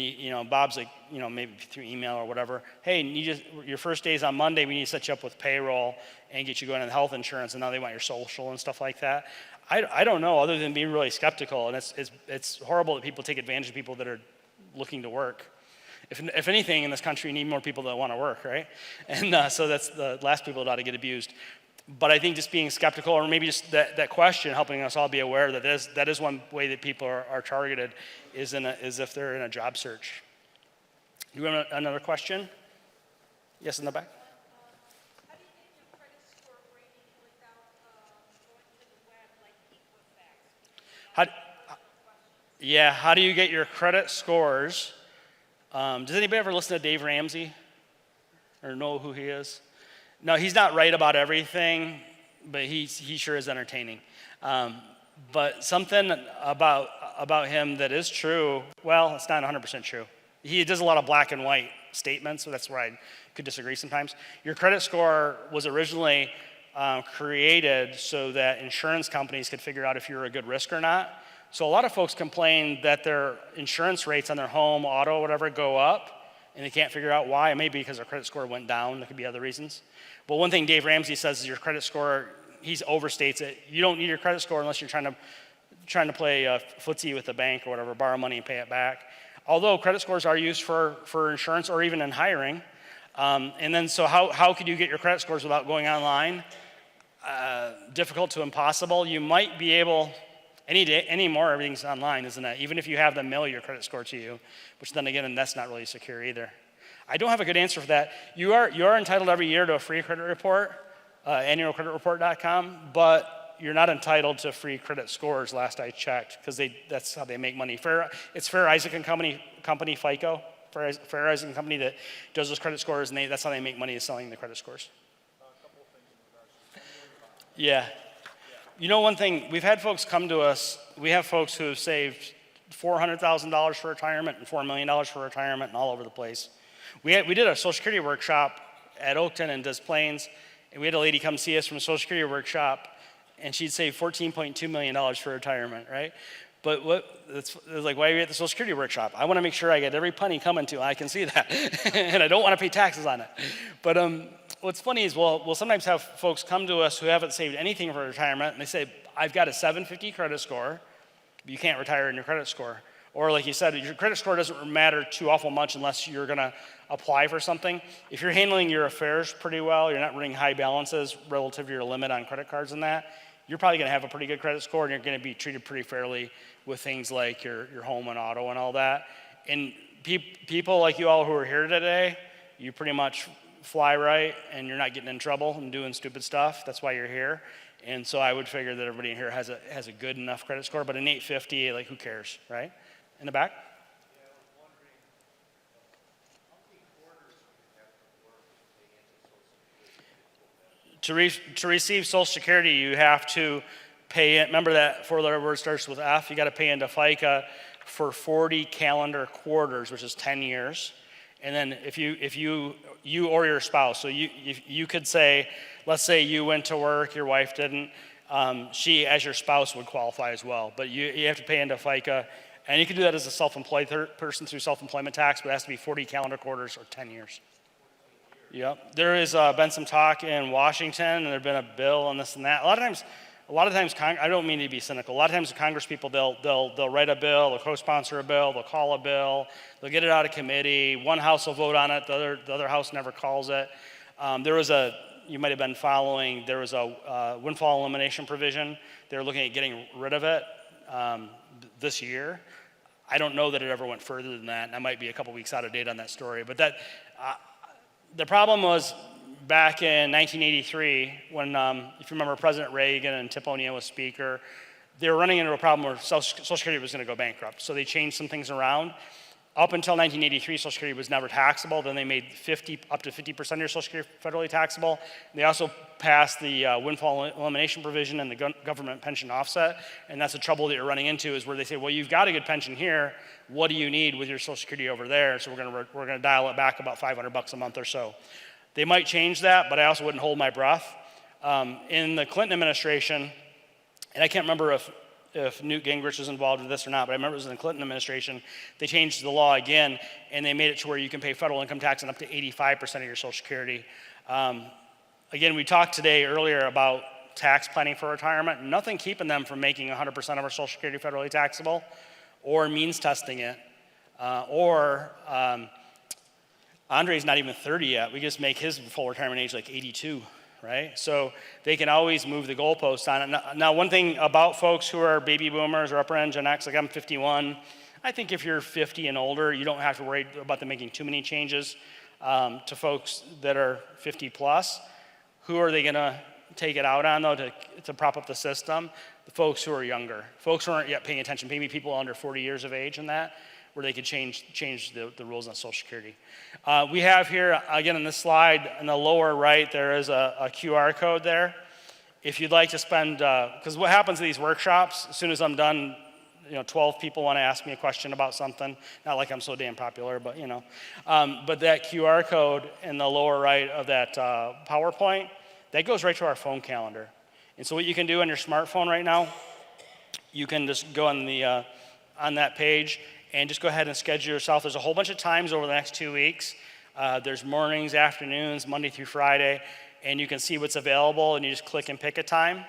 Bob's like, maybe through email or whatever, hey, your first day is on Monday, we need to set you up with payroll and get you going on health insurance, and now they want your social and stuff like that. I don't know, other than being really skeptical, and it's horrible that people take advantage of people that are looking to work. If anything, in this country, you need more people that want to work, right? And so that's the last people that ought to get abused. But I think just being skeptical, or maybe just that question, helping us all be aware that that is one way that people are targeted, is if they're in a job search. Do you have another question? Yes, in the back. How do you get your credit score rating without going to the web like Equifax? How do you get your credit scores? Does anybody ever listen to Dave Ramsey or know who he is? No, he's not right about everything, but he sure is entertaining. But something about him that is true, well, it's not 100% true. He does a lot of black and white statements, so that's where I could disagree sometimes. Your credit score was originally created so that insurance companies could figure out if you're a good risk or not. So a lot of folks complain that their insurance rates on their home, auto, whatever, go up, and they can't figure out why. It may be because their credit score went down. There could be other reasons. But one thing Dave Ramsey says is your credit score, he overstates it. You don't need your credit score unless you're trying to play footsie with the bank or whatever, borrow money and pay it back. Although credit scores are used for insurance or even in hiring. And then so how could you get your credit scores without going online? Difficult to impossible. You might be able, anymore everything's online, isn't it? Even if you have them mail your credit score to you, which then again, that's not really secure either. I don't have a good answer for that. You are entitled every year to a free credit report, annualcreditreport.com, but you're not entitled to free credit scores, last I checked, because that's how they make money. It's Fair Isaac and Company, FICO, Fair Isaac and Company, that does those credit scores, and that's how they make money, is selling the credit scores. A couple of things in regards to Yeah. One thing, we've had folks come to us, we have folks who have saved $400,000 for retirement and $4 million for retirement and all over the place. We did a Social Security workshop at Oakton and Des Plaines, and we had a lady come see us from a Social Security workshop, and she'd saved $14.2 million for retirement, right? But it's like, why are you at the Social Security workshop? I want to make sure I get every penny coming to, I can see that, and I don't want to pay taxes on it. But what's funny is we'll sometimes have folks come to us who haven't saved anything for retirement, and they say, I've got a 750 credit score, but you can't retire in your credit score. Or like you said, your credit score doesn't matter too awful much unless you're going to apply for something. If you're handling your affairs pretty well, you're not running high balances relative to your limit on credit cards and that, you're probably going to have a pretty good credit score, and you're going to be treated pretty fairly with things like your home and auto and all that. And people like you all who are here today, you pretty much fly right, and you're not getting in trouble and doing stupid stuff. That's why you're here. And so I would figure that everybody in here has a good enough credit score, but an 850, like, who cares, right? In the back? Yeah, I was wondering, how many quarters do you have to work to pay into Social Security? To receive Social Security, you have to pay it. Remember that four-letter word starts with F. You got to pay into FICA for 40 calendar quarters, which is 10 years. And then if you or your spouse, so you could say, let's say you went to work, your wife didn't, she as your spouse would qualify as well. But you have to pay into FICA, and you can do that as a self-employed person through self-employment tax, but it has to be 40 calendar quarters or 10 years. Yep. There has been some talk in Washington, and there's been a bill on this and that. A lot of times, I don't mean to be cynical. A lot of times, the Congress people they'll write a bill, they'll co-sponsor a bill, they'll call a bill, they'll get it out of committee. One house will vote on it, the other house never calls it. You might have been following. There was a windfall elimination provision. They were looking at getting rid of it this year. I don't know that it ever went further than that, and I might be a couple weeks out of date on that story. But the problem was back in 1983 when, if you remember, President Reagan and Tip O'Neill was Speaker, they were running into a problem where Social Security was going to go bankrupt. So they changed some things around. Up until 1983, Social Security was never taxable. Then they made up to 50% of your Social Security federally taxable. They also passed the windfall elimination provision and the government pension offset. And that's the trouble that you're running into, is where they say, well, you've got a good pension here. What do you need with your Social Security over there? So we're going to dial it back about $500 a month or so. They might change that, but I also wouldn't hold my breath. In the Clinton administration, and I can't remember if Newt Gingrich was involved with this or not, but I remember it was in the Clinton administration, they changed the law again, and they made it to where you can pay federal income tax on up to 85% of your Social Security. Again, we talked today earlier about tax planning for retirement. Nothing keeping them from making 100% of our Social Security federally taxable, or means testing it, Andre's not even 30 yet. We just make his full retirement age like 82. Right? So they can always move the goalpost on it. Now, one thing about folks who are baby boomers or upper end Gen X, like I'm 51, I think if you're 50 and older, you don't have to worry about them making too many changes to folks that are 50 plus. Who are they going to take it out on, though, to prop up the system? The folks who are younger. Folks who aren't yet paying attention, maybe people under 40 years of age and that, where they could change the rules on Social Security. We have here, again, on this slide, in the lower right, there is a QR code there. If you'd like to spend, because what happens at these workshops, as soon as I'm done, 12 people want to ask me a question about something. Not like I'm so damn popular, but but that QR code in the lower right of that PowerPoint, that goes right to our phone calendar. And so what you can do on your smartphone right now, you can just go on that page and just go ahead and schedule yourself. There's a whole bunch of times over the next 2 weeks. There's mornings, afternoons, Monday through Friday, and you can see what's available, and you just click and pick a time,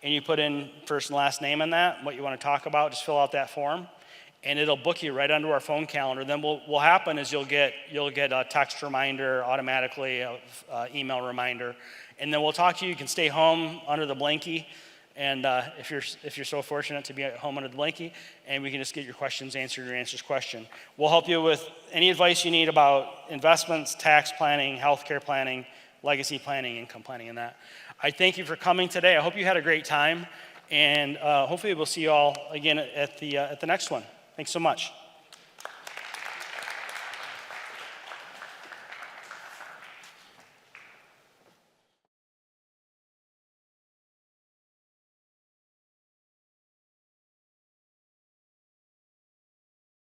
and you put in first and last name in that, what you want to talk about, just fill out that form, and it'll book you right onto our phone calendar. Then what will happen is you'll get a text reminder automatically, email reminder, and then we'll talk to you. You can stay home under the blankie. And if you're so fortunate to be at home under the blankie, and we can just get your questions answered, your answers question. We'll help you with any advice you need about investments, tax planning, healthcare planning, legacy planning, income planning, and that. I thank you for coming today. I hope you had a great time, and hopefully we'll see you all again at the next one. Thanks so much.